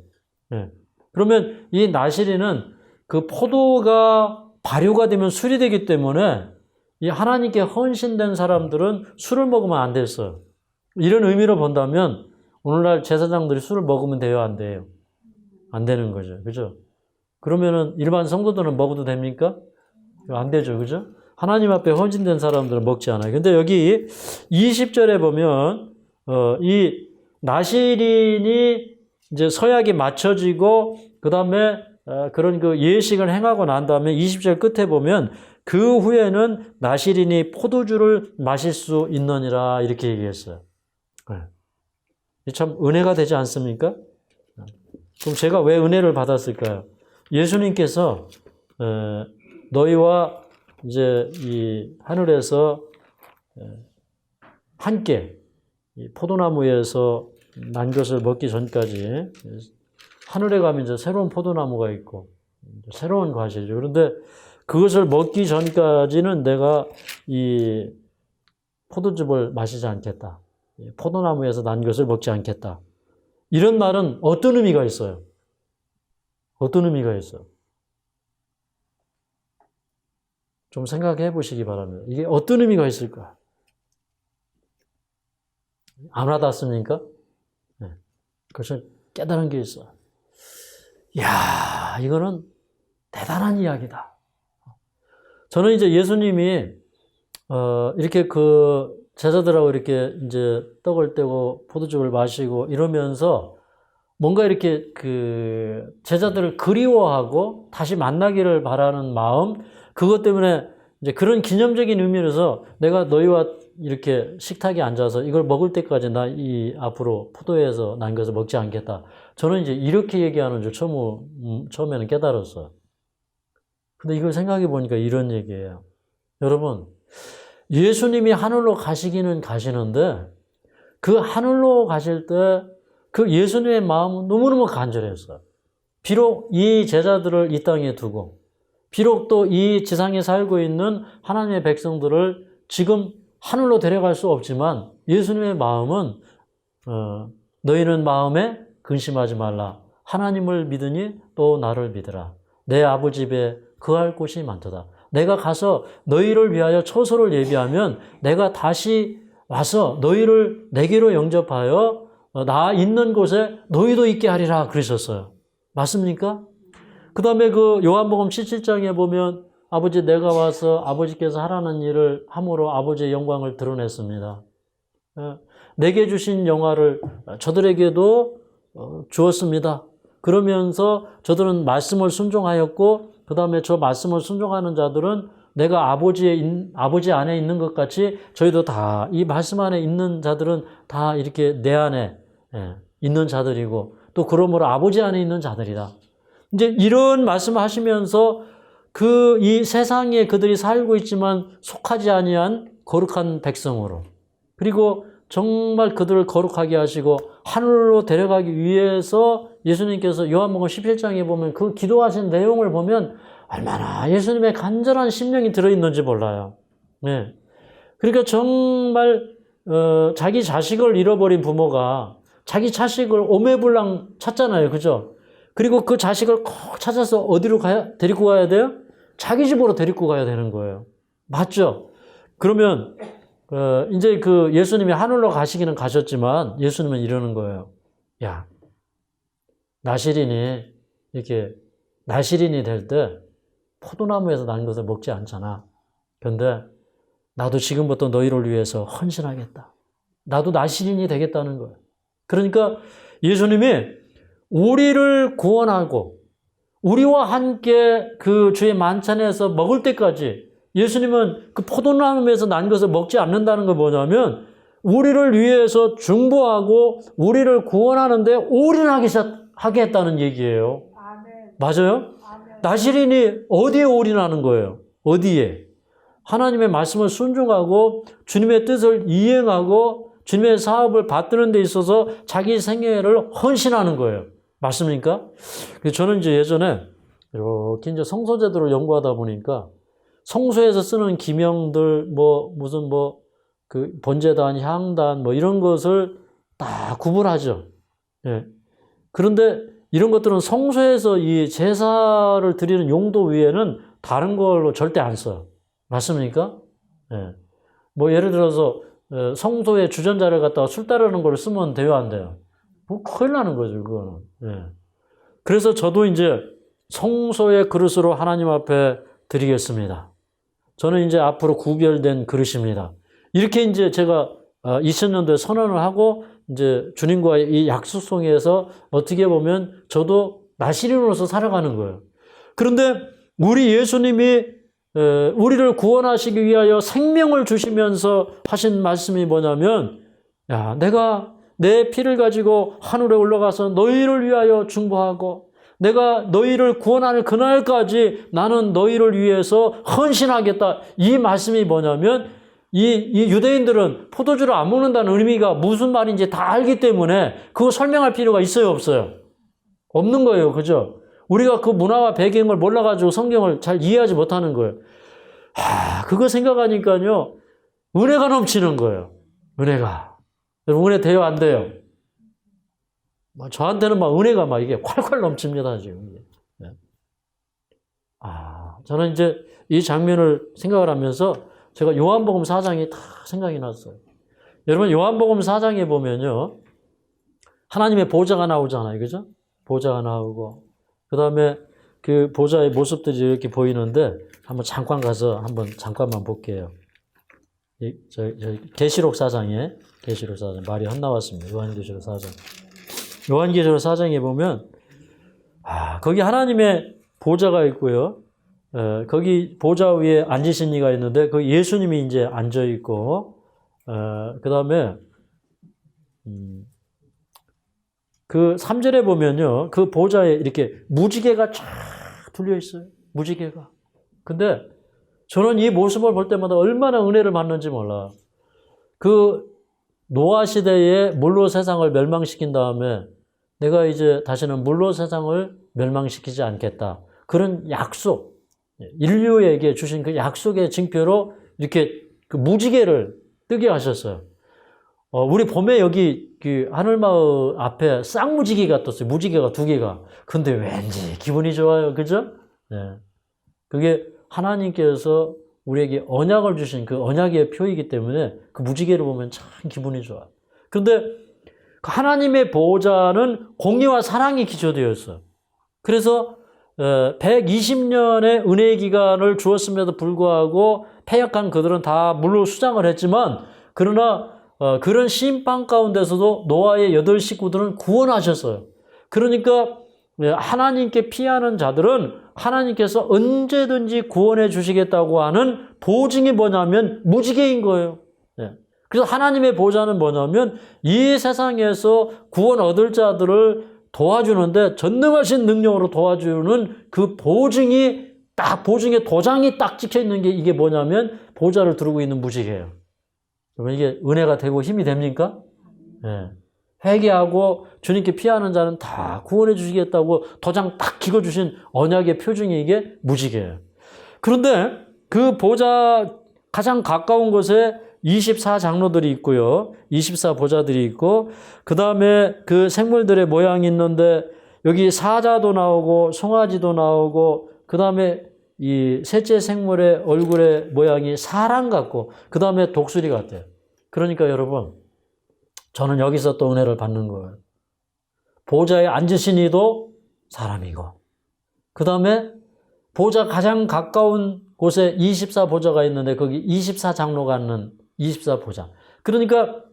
네. 그러면 이 나시린은 그 포도가 발효가 되면 술이 되기 때문에 이 하나님께 헌신된 사람들은 술을 먹으면 안 됐어요. 이런 의미로 본다면 오늘날 제사장들이 술을 먹으면 돼요, 안 돼요? 안 되는 거죠. 그죠? 그러면은 일반 성도들은 먹어도 됩니까? 안 되죠. 그죠? 하나님 앞에 헌신된 사람들은 먹지 않아요. 근데 여기 20절에 보면, 이 나시린이 이제 서약이 맞춰지고, 그 다음에 그런 그 예식을 행하고 난 다음에 20절 끝에 보면 그 후에는 나시린이 포도주를 마실 수 있느니라 이렇게 얘기했어요. 참 은혜가 되지 않습니까? 그럼 제가 왜 은혜를 받았을까요? 예수님께서 너희와 이제 이 하늘에서 함께 이 포도나무에서 난 것을 먹기 전까지 하늘에 가면 이제 새로운 포도나무가 있고 새로운 과실이죠. 그런데 그것을 먹기 전까지는 내가 이 포도즙을 마시지 않겠다. 포도나무에서 난 것을 먹지 않겠다. 이런 말은 어떤 의미가 있어요? 어떤 의미가 있어요? 좀 생각해 보시기 바랍니다. 이게 어떤 의미가 있을까? 안 와닿습니까? 네. 그래서 깨달은 게 있어요. 이야, 이거는 대단한 이야기다. 저는 이제 예수님이, 이렇게 그 제자들하고 이렇게 이제 떡을 떼고 포도즙을 마시고 이러면서 뭔가 이렇게 그 제자들을 그리워하고 다시 만나기를 바라는 마음, 그것 때문에 이제 그런 기념적인 의미로서 내가 너희와 이렇게 식탁에 앉아서 이걸 먹을 때까지 나 이 앞으로 포도에서 난 것을 먹지 않겠다. 저는 이제 이렇게 얘기하는 줄 처음에는 깨달았어요. 근데 이걸 생각해 보니까 이런 얘기예요. 여러분, 예수님이 하늘로 가시기는 가시는데 그 하늘로 가실 때 그 예수님의 마음은 너무너무 간절했어요. 비록 이 제자들을 이 땅에 두고 비록 또 이 지상에 살고 있는 하나님의 백성들을 지금 하늘로 데려갈 수 없지만 예수님의 마음은 너희는 마음에 근심하지 말라. 하나님을 믿으니 또 나를 믿으라. 내 아버지 집에 거할 곳이 많도다. 내가 가서 너희를 위하여 처소를 예비하면 내가 다시 와서 너희를 내게로 영접하여 나 있는 곳에 너희도 있게 하리라 그러셨어요. 맞습니까? 그 다음에 그 요한복음 17장에 보면 아버지 내가 와서 아버지께서 하라는 일을 함으로 아버지의 영광을 드러냈습니다. 내게 주신 영화를 저들에게도 주었습니다. 그러면서 저들은 말씀을 순종하였고 그 다음에 저 말씀을 순종하는 자들은 내가 아버지 안에 있는 것 같이 저희도 다 이 말씀 안에 있는 자들은 다 이렇게 내 안에 있는 자들이고 또 그러므로 아버지 안에 있는 자들이다. 이제 이런 말씀을 하시면서 이 세상에 그들이 살고 있지만 속하지 아니한 거룩한 백성으로 그리고 정말 그들을 거룩하게 하시고 하늘로 데려가기 위해서 예수님께서 요한복음 17장에 보면 그 기도하신 내용을 보면 얼마나 예수님의 간절한 심령이 들어있는지 몰라요. 네. 그러니까 정말 자기 자식을 잃어버린 부모가 자기 자식을 오매불랑 찾잖아요. 그죠? 그리고 그 자식을 꼭 찾아서 어디로 데리고 가야 돼요? 자기 집으로 데리고 가야 되는 거예요. 맞죠? 그러면 이제 그 예수님이 하늘로 가시기는 가셨지만 예수님은 이러는 거예요. 야, 나시린이 될 때 포도나무에서 난 것을 먹지 않잖아. 그런데 나도 지금부터 너희를 위해서 헌신하겠다. 나도 나시린이 되겠다는 거예요. 그러니까 예수님이 우리를 구원하고 우리와 함께 그 주의 만찬에서 먹을 때까지 예수님은 그 포도나무에서 난 것을 먹지 않는다는 건 뭐냐면 우리를 위해서 중보하고 우리를 구원하는데 올인하게 했다는 얘기예요. 아멘. 맞아요? 아멘. 나시린이 어디에 올인하는 거예요? 어디에? 하나님의 말씀을 순종하고 주님의 뜻을 이행하고 주님의 사업을 받드는 데 있어서 자기 생애를 헌신하는 거예요. 맞습니까? 저는 이제 예전에 이렇게 이제 성소제도를 연구하다 보니까 성소에서 쓰는 기명들, 그 번제단, 향단, 이런 것을 다 구분하죠. 예. 그런데 이런 것들은 성소에서 이 제사를 드리는 용도 외에는 다른 걸로 절대 안 써요. 맞습니까? 예. 예를 들어서, 성소에 주전자를 갖다가 술 따르는 걸 쓰면 돼요, 안 돼요? 큰일 나는 거죠, 그거는. 예. 그래서 저도 이제 성소의 그릇으로 하나님 앞에 드리겠습니다. 저는 이제 앞으로 구별된 그릇입니다. 이렇게 이제 제가 2000년도에 선언을 하고 이제 주님과의 이 약속 속에서 어떻게 보면 저도 나시린으로서 살아가는 거예요. 그런데 우리 예수님이 우리를 구원하시기 위하여 생명을 주시면서 하신 말씀이 뭐냐면, 야, 내가 내 피를 가지고 하늘에 올라가서 너희를 위하여 중보하고 내가 너희를 구원하는 그날까지 나는 너희를 위해서 헌신하겠다. 이 말씀이 뭐냐면 이 유대인들은 포도주를 안 먹는다는 의미가 무슨 말인지 다 알기 때문에 그거 설명할 필요가 있어요, 없어요? 없는 거예요. 그죠? 우리가 그 문화와 배경을 몰라가지고 성경을 잘 이해하지 못하는 거예요. 그거 생각하니까요, 은혜가 넘치는 거예요. 은혜가. 여러분, 은혜 돼요, 안 돼요? 저한테는 막 은혜가 막 이게 콸콸 넘칩니다, 지금. 네. 저는 이제 이 장면을 생각을 하면서 제가 요한복음 4장이 다 생각이 났어요. 여러분, 요한복음 4장에 보면요, 하나님의 보좌가 나오잖아요. 그죠? 보좌가 나오고, 그 다음에 그 보좌의 모습들이 이렇게 보이는데, 한번 잠깐 가서 한번 잠깐만 볼게요. 계시록 4장에, 계시록 4장, 말이 헛나왔습니다. 요한계시록 4장. 요한계시록 4장에 보면, 거기 하나님의 보좌가 있고요. 거기 보좌 위에 앉으신 이가 있는데, 그 예수님이 이제 앉아 있고, 그 다음에, 그 3절에 보면요, 그 보좌에 이렇게 무지개가 쫙 둘려 있어요. 무지개가. 근데 저는 이 모습을 볼 때마다 얼마나 은혜를 받는지 몰라요. 그 노아 시대에 물로 세상을 멸망시킨 다음에 내가 이제 다시는 물로 세상을 멸망시키지 않겠다. 그런 약속, 인류에게 주신 그 약속의 증표로 이렇게 그 무지개를 뜨게 하셨어요. 우리 봄에 여기 그 하늘마을 앞에 쌍무지개가 떴어요. 무지개가 2개가. 근데 왠지 기분이 좋아요. 그죠? 네. 그게 하나님께서 우리에게 언약을 주신 그 언약의 표이기 때문에 그 무지개를 보면 참 기분이 좋아요. 근데 하나님의 보호자는 공의와 사랑이 기초되어 있어요. 그래서 120년의 은혜의 기간을 주었음에도 불구하고 패역한 그들은 다 물로 수장을 했지만, 그러나 그런 심판 가운데서도 노아의 8 식구들은 구원하셨어요. 그러니까 하나님께 피하는 자들은 하나님께서 언제든지 구원해 주시겠다고 하는 보증이 뭐냐면 무지개인 거예요. 그래서 하나님의 보좌는 뭐냐면 이 세상에서 구원 얻을 자들을 도와주는데 전능하신 능력으로 도와주는 그 보증이 딱, 보증의 도장이 딱 찍혀 있는 게 이게 뭐냐면 보좌를 두르고 있는 무지개예요. 그러면 이게 은혜가 되고 힘이 됩니까? 네. 회개하고 주님께 피하는 자는 다 구원해 주시겠다고 도장 딱 찍어주신 언약의 표징이 이게 무지개예요. 그런데 그 보좌 가장 가까운 곳에 24장로들이 있고요. 24보좌들이 있고, 그 다음에 그 생물들의 모양이 있는데 여기 사자도 나오고 송아지도 나오고, 그 다음에 이 셋째 생물의 얼굴의 모양이 사람 같고, 그 다음에 독수리 같아요. 그러니까 여러분, 저는 여기서 또 은혜를 받는 거예요. 보좌에 앉으신 이도 사람이고, 그 다음에 보좌 가장 가까운 곳에 24보좌가 있는데 거기 24장로가 있는 24보좌. 그러니까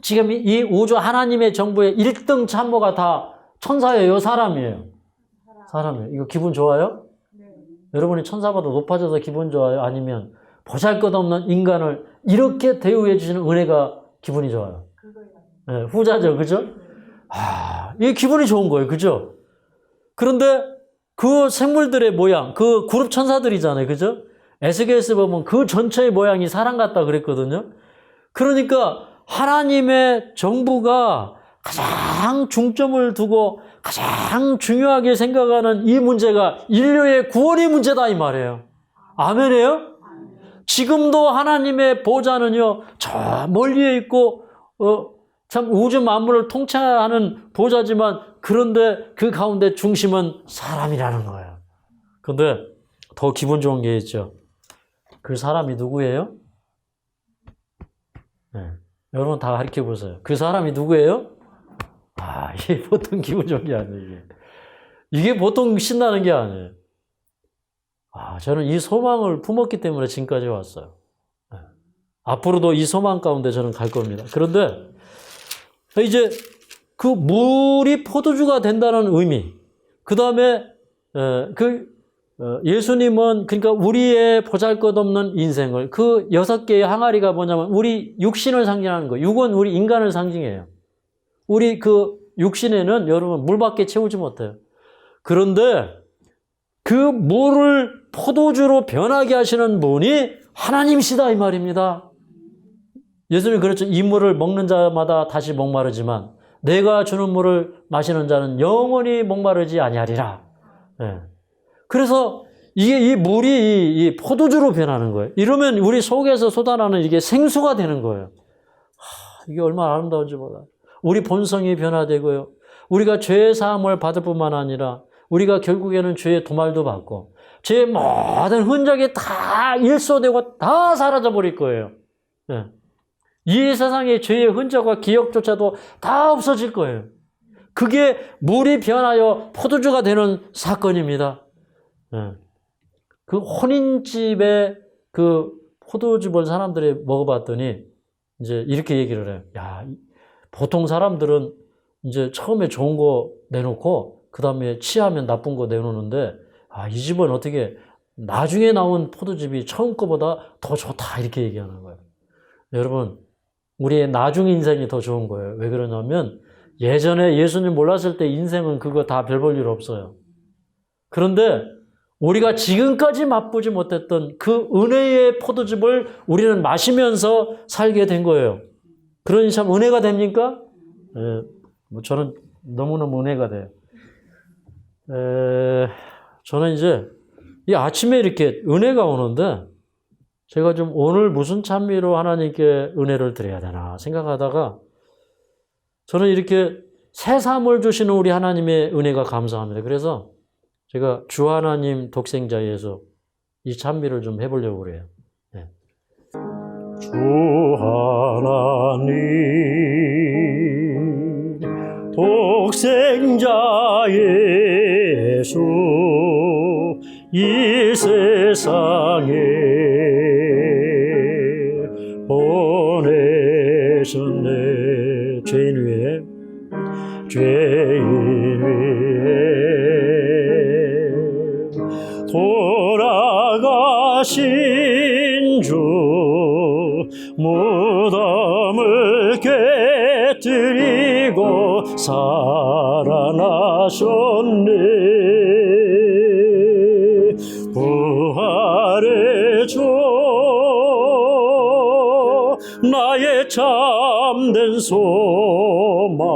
지금 이 우주 하나님의 정부의 1등 참모가 다 천사예요, 사람이에요? 사람이에요. 이거 기분 좋아요? 네. 여러분이 천사보다 높아져서 기분 좋아요? 아니면 보잘것없는 인간을 이렇게 대우해 주시는 은혜가 기분이 좋아요? 네, 후자죠, 그죠? 이게 기분이 좋은 거예요, 그죠? 그런데 그 생물들의 모양, 그 그룹 천사들이잖아요, 그죠? 에스겔에서 보면 그 전체의 모양이 사람 같다 그랬거든요. 그러니까 하나님의 정부가 가장 중점을 두고 가장 중요하게 생각하는 이 문제가 인류의 구원의 문제다 이 말이에요. 아멘이에요? 지금도 하나님의 보좌는요, 저 멀리에 있고 참 우주 만물을 통치하는 보좌지만, 그런데 그 가운데 중심은 사람이라는 거예요. 그런데 더 기분 좋은 게 있죠. 그 사람이 누구예요? 네. 여러분 다 가르쳐 보세요. 그 사람이 누구예요? 이게 보통 기분 좋은 게 아니에요. 이게 보통 신나는 게 아니에요. 저는 이 소망을 품었기 때문에 지금까지 왔어요. 앞으로도 이 소망 가운데 저는 갈 겁니다. 그런데 이제 그 물이 포도주가 된다는 의미, 그 다음에 예수님은 그러니까 우리의 보잘것없는 인생을 그 6개의 항아리가 뭐냐면 우리 육신을 상징하는 거예요. 육은 우리 인간을 상징해요. 우리 그 육신에는 여러분 물밖에 채우지 못해요. 그런데 그 물을 포도주로 변하게 하시는 분이 하나님이시다 이 말입니다. 예수님이 그랬죠. 이 물을 먹는 자마다 다시 목마르지만 내가 주는 물을 마시는 자는 영원히 목마르지 아니하리라. 네. 그래서 이 물이 이 포도주로 변하는 거예요. 이러면 우리 속에서 쏟아나는 이게 생수가 되는 거예요. 이게 얼마나 아름다운지 몰라요. 우리 본성이 변화되고요. 우리가 죄의 사함을 받을 뿐만 아니라 우리가 결국에는 죄의 도말도 받고 죄의 모든 흔적이 다 일소되고 다 사라져 버릴 거예요. 네. 이 세상의 죄의 흔적과 기억조차도 다 없어질 거예요. 그게 물이 변하여 포도주가 되는 사건입니다. 네. 그 혼인집에 그 포도주를 사람들이 먹어봤더니 이제 이렇게 얘기를 해요. 야, 보통 사람들은 이제 처음에 좋은 거 내놓고 그 다음에 취하면 나쁜 거 내놓는데 이 집은 어떻게 나중에 나온 포도즙이 처음 거보다 더 좋다 이렇게 얘기하는 거예요. 여러분, 우리의 나중 인생이 더 좋은 거예요. 왜 그러냐면 예전에 예수님 몰랐을 때 인생은 그거 다 별 볼 일 없어요. 그런데 우리가 지금까지 맛보지 못했던 그 은혜의 포도즙을 우리는 마시면서 살게 된 거예요. 그러니 참 은혜가 됩니까? 저는 너무너무 은혜가 돼요. 저는 이제 이 아침에 이렇게 은혜가 오는데 제가 좀 오늘 무슨 찬미로 하나님께 은혜를 드려야 되나 생각하다가 저는 이렇게 새삼을 주시는 우리 하나님의 은혜가 감사합니다. 그래서 제가 주 하나님 독생자에서 이 찬미를 좀 해보려고 그래요. 네. 주 하나님 독생자 예수 이 세상에 보내셨네. 죄인 위에 돌아가신 주 무덤을 깨뜨리고 살아나셨네. 부활의 주 나의 참된 소망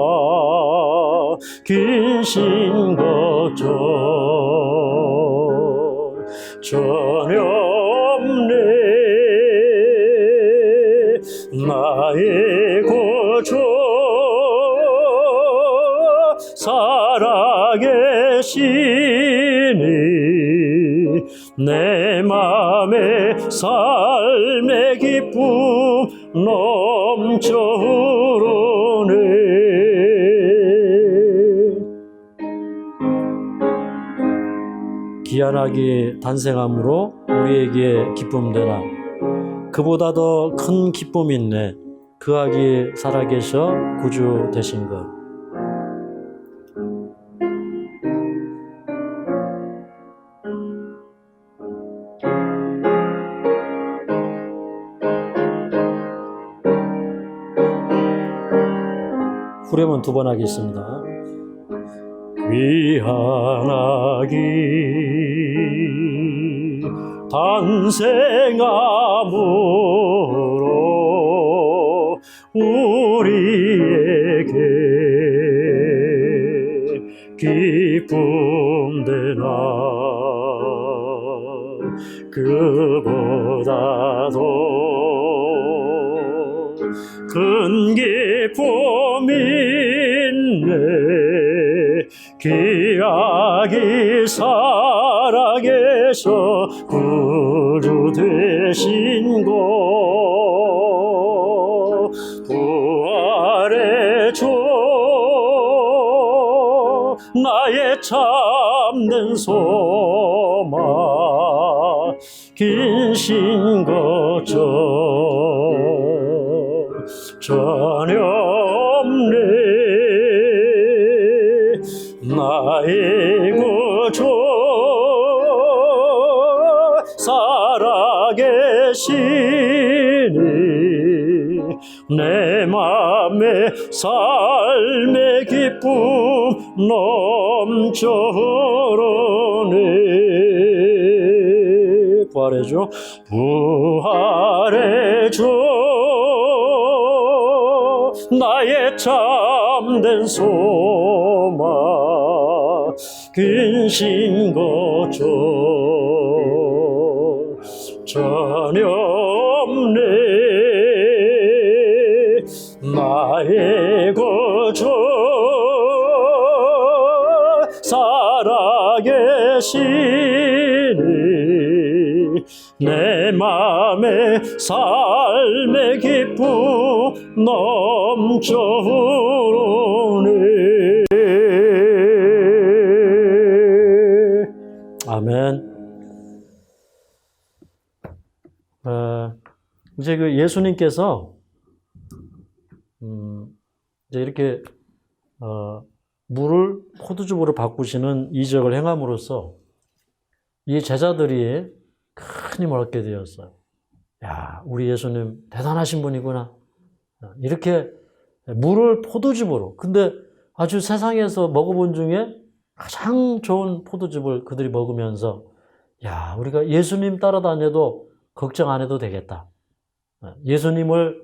근심 걱정 전혀 없네. 나의 구주 살아계시니 내 맘에 삶의 기쁨 넘쳐 흐르네. 귀환하게 탄생함으로 우리에게 기쁨 되나 그보다 더 큰 기쁨이 있네. 그 아기 살아계셔 구주 되신 것. 후렴은 2번 하겠습니다. 귀환하기 탄생함으로 우리에게 기쁨 되나 그보다도 큰 기쁨이 있네. 귀하기 살아계셔 구주 되신 것 부활의 주 나의 참 참된 소망 긴 거죠 전혀 없네 나의 구주 살아계시니 내 맘에 삶의 기쁨 넘쳐 흐르네 부활의 주 부활의 주 나의 참된 소망 근신 거죠 전혀 없네 나의 구주 살아계시니 내 맘에 삶의 기쁨 넘쳐 흐르네 아멘. 이제 그 예수님께서 이제 이렇게 물을 포도주로 바꾸시는 이적을 행함으로써 이 제자들이 큰 힘을 얻게 되었어요. 야, 우리 예수님 대단하신 분이구나. 이렇게 물을 포도즙으로. 근데 아주 세상에서 먹어본 중에 가장 좋은 포도즙을 그들이 먹으면서 야, 우리가 예수님 따라다녀도 걱정 안 해도 되겠다. 예수님을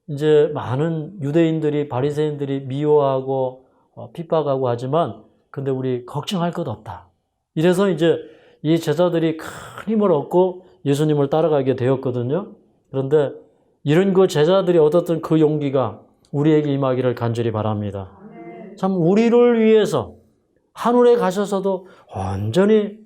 이제 많은 유대인들이 바리새인들이 미워하고 핍박하고 하지만 근데 우리 걱정할 것 없다. 이래서 이제 이 제자들이 큰 힘을 얻고 예수님을 따라가게 되었거든요. 그런데 이런 그 제자들이 얻었던 그 용기가 우리에게 임하기를 간절히 바랍니다. 참 우리를 위해서 하늘에 가셔서도 온전히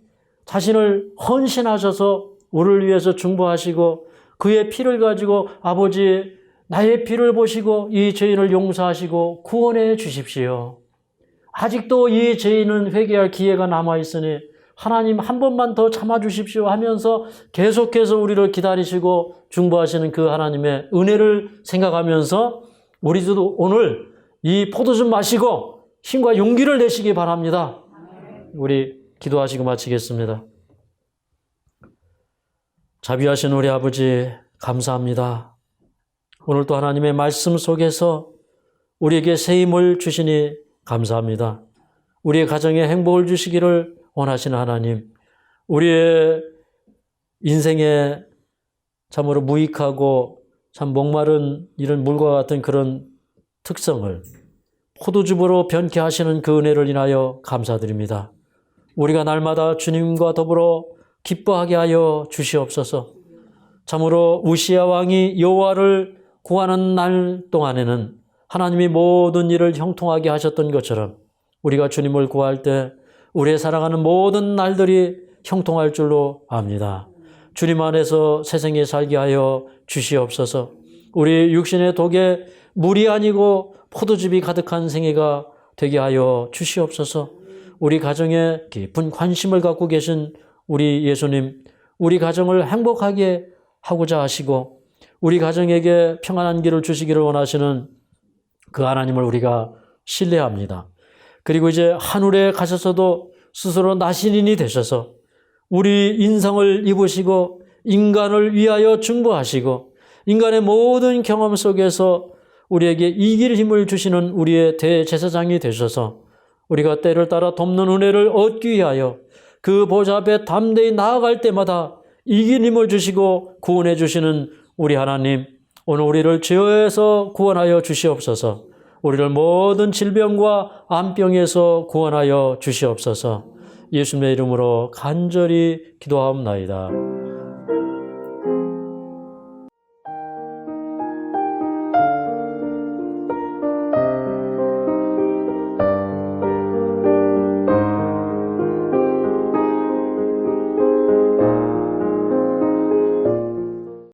자신을 헌신하셔서 우리를 위해서 중보하시고 그의 피를 가지고 아버지 나의 피를 보시고 이 죄인을 용서하시고 구원해 주십시오. 아직도 이 죄인은 회개할 기회가 남아있으니 하나님 한 번만 더 참아주십시오 하면서 계속해서 우리를 기다리시고 중보하시는 그 하나님의 은혜를 생각하면서 우리도 오늘 이 포도즙 마시고 힘과 용기를 내시기 바랍니다. 우리 기도하시고 마치겠습니다. 자비하신 우리 아버지 감사합니다. 오늘 또 하나님의 말씀 속에서 우리에게 새 힘을 주시니 감사합니다. 우리의 가정에 행복을 주시기를 원하시는 하나님, 우리의 인생에 참으로 무익하고 참 목마른 이런 물과 같은 그런 특성을 포도즙으로 변케 하시는 그 은혜를 인하여 감사드립니다. 우리가 날마다 주님과 더불어 기뻐하게 하여 주시옵소서. 참으로 우시야 왕이 여호와를 구하는 날 동안에는 하나님이 모든 일을 형통하게 하셨던 것처럼 우리가 주님을 구할 때 우리의 살아가는 모든 날들이 형통할 줄로 압니다. 주님 안에서 새생에 살게 하여 주시옵소서. 우리 육신의 독에 물이 아니고 포도즙이 가득한 생애가 되게 하여 주시옵소서. 우리 가정에 깊은 관심을 갖고 계신 우리 예수님, 우리 가정을 행복하게 하고자 하시고 우리 가정에게 평안한 길을 주시기를 원하시는 그 하나님을 우리가 신뢰합니다. 그리고 이제 하늘에 가셔서도 스스로 나신인이 되셔서 우리 인성을 입으시고 인간을 위하여 중보하시고 인간의 모든 경험 속에서 우리에게 이길 힘을 주시는 우리의 대제사장이 되셔서 우리가 때를 따라 돕는 은혜를 얻기 위하여 그 보좌 앞에 담대히 나아갈 때마다 이길 힘을 주시고 구원해 주시는 우리 하나님, 오늘 우리를 죄에서 구원하여 주시옵소서. 우리를 모든 질병과 암병에서 구원하여 주시옵소서. 예수님의 이름으로 간절히 기도하옵나이다.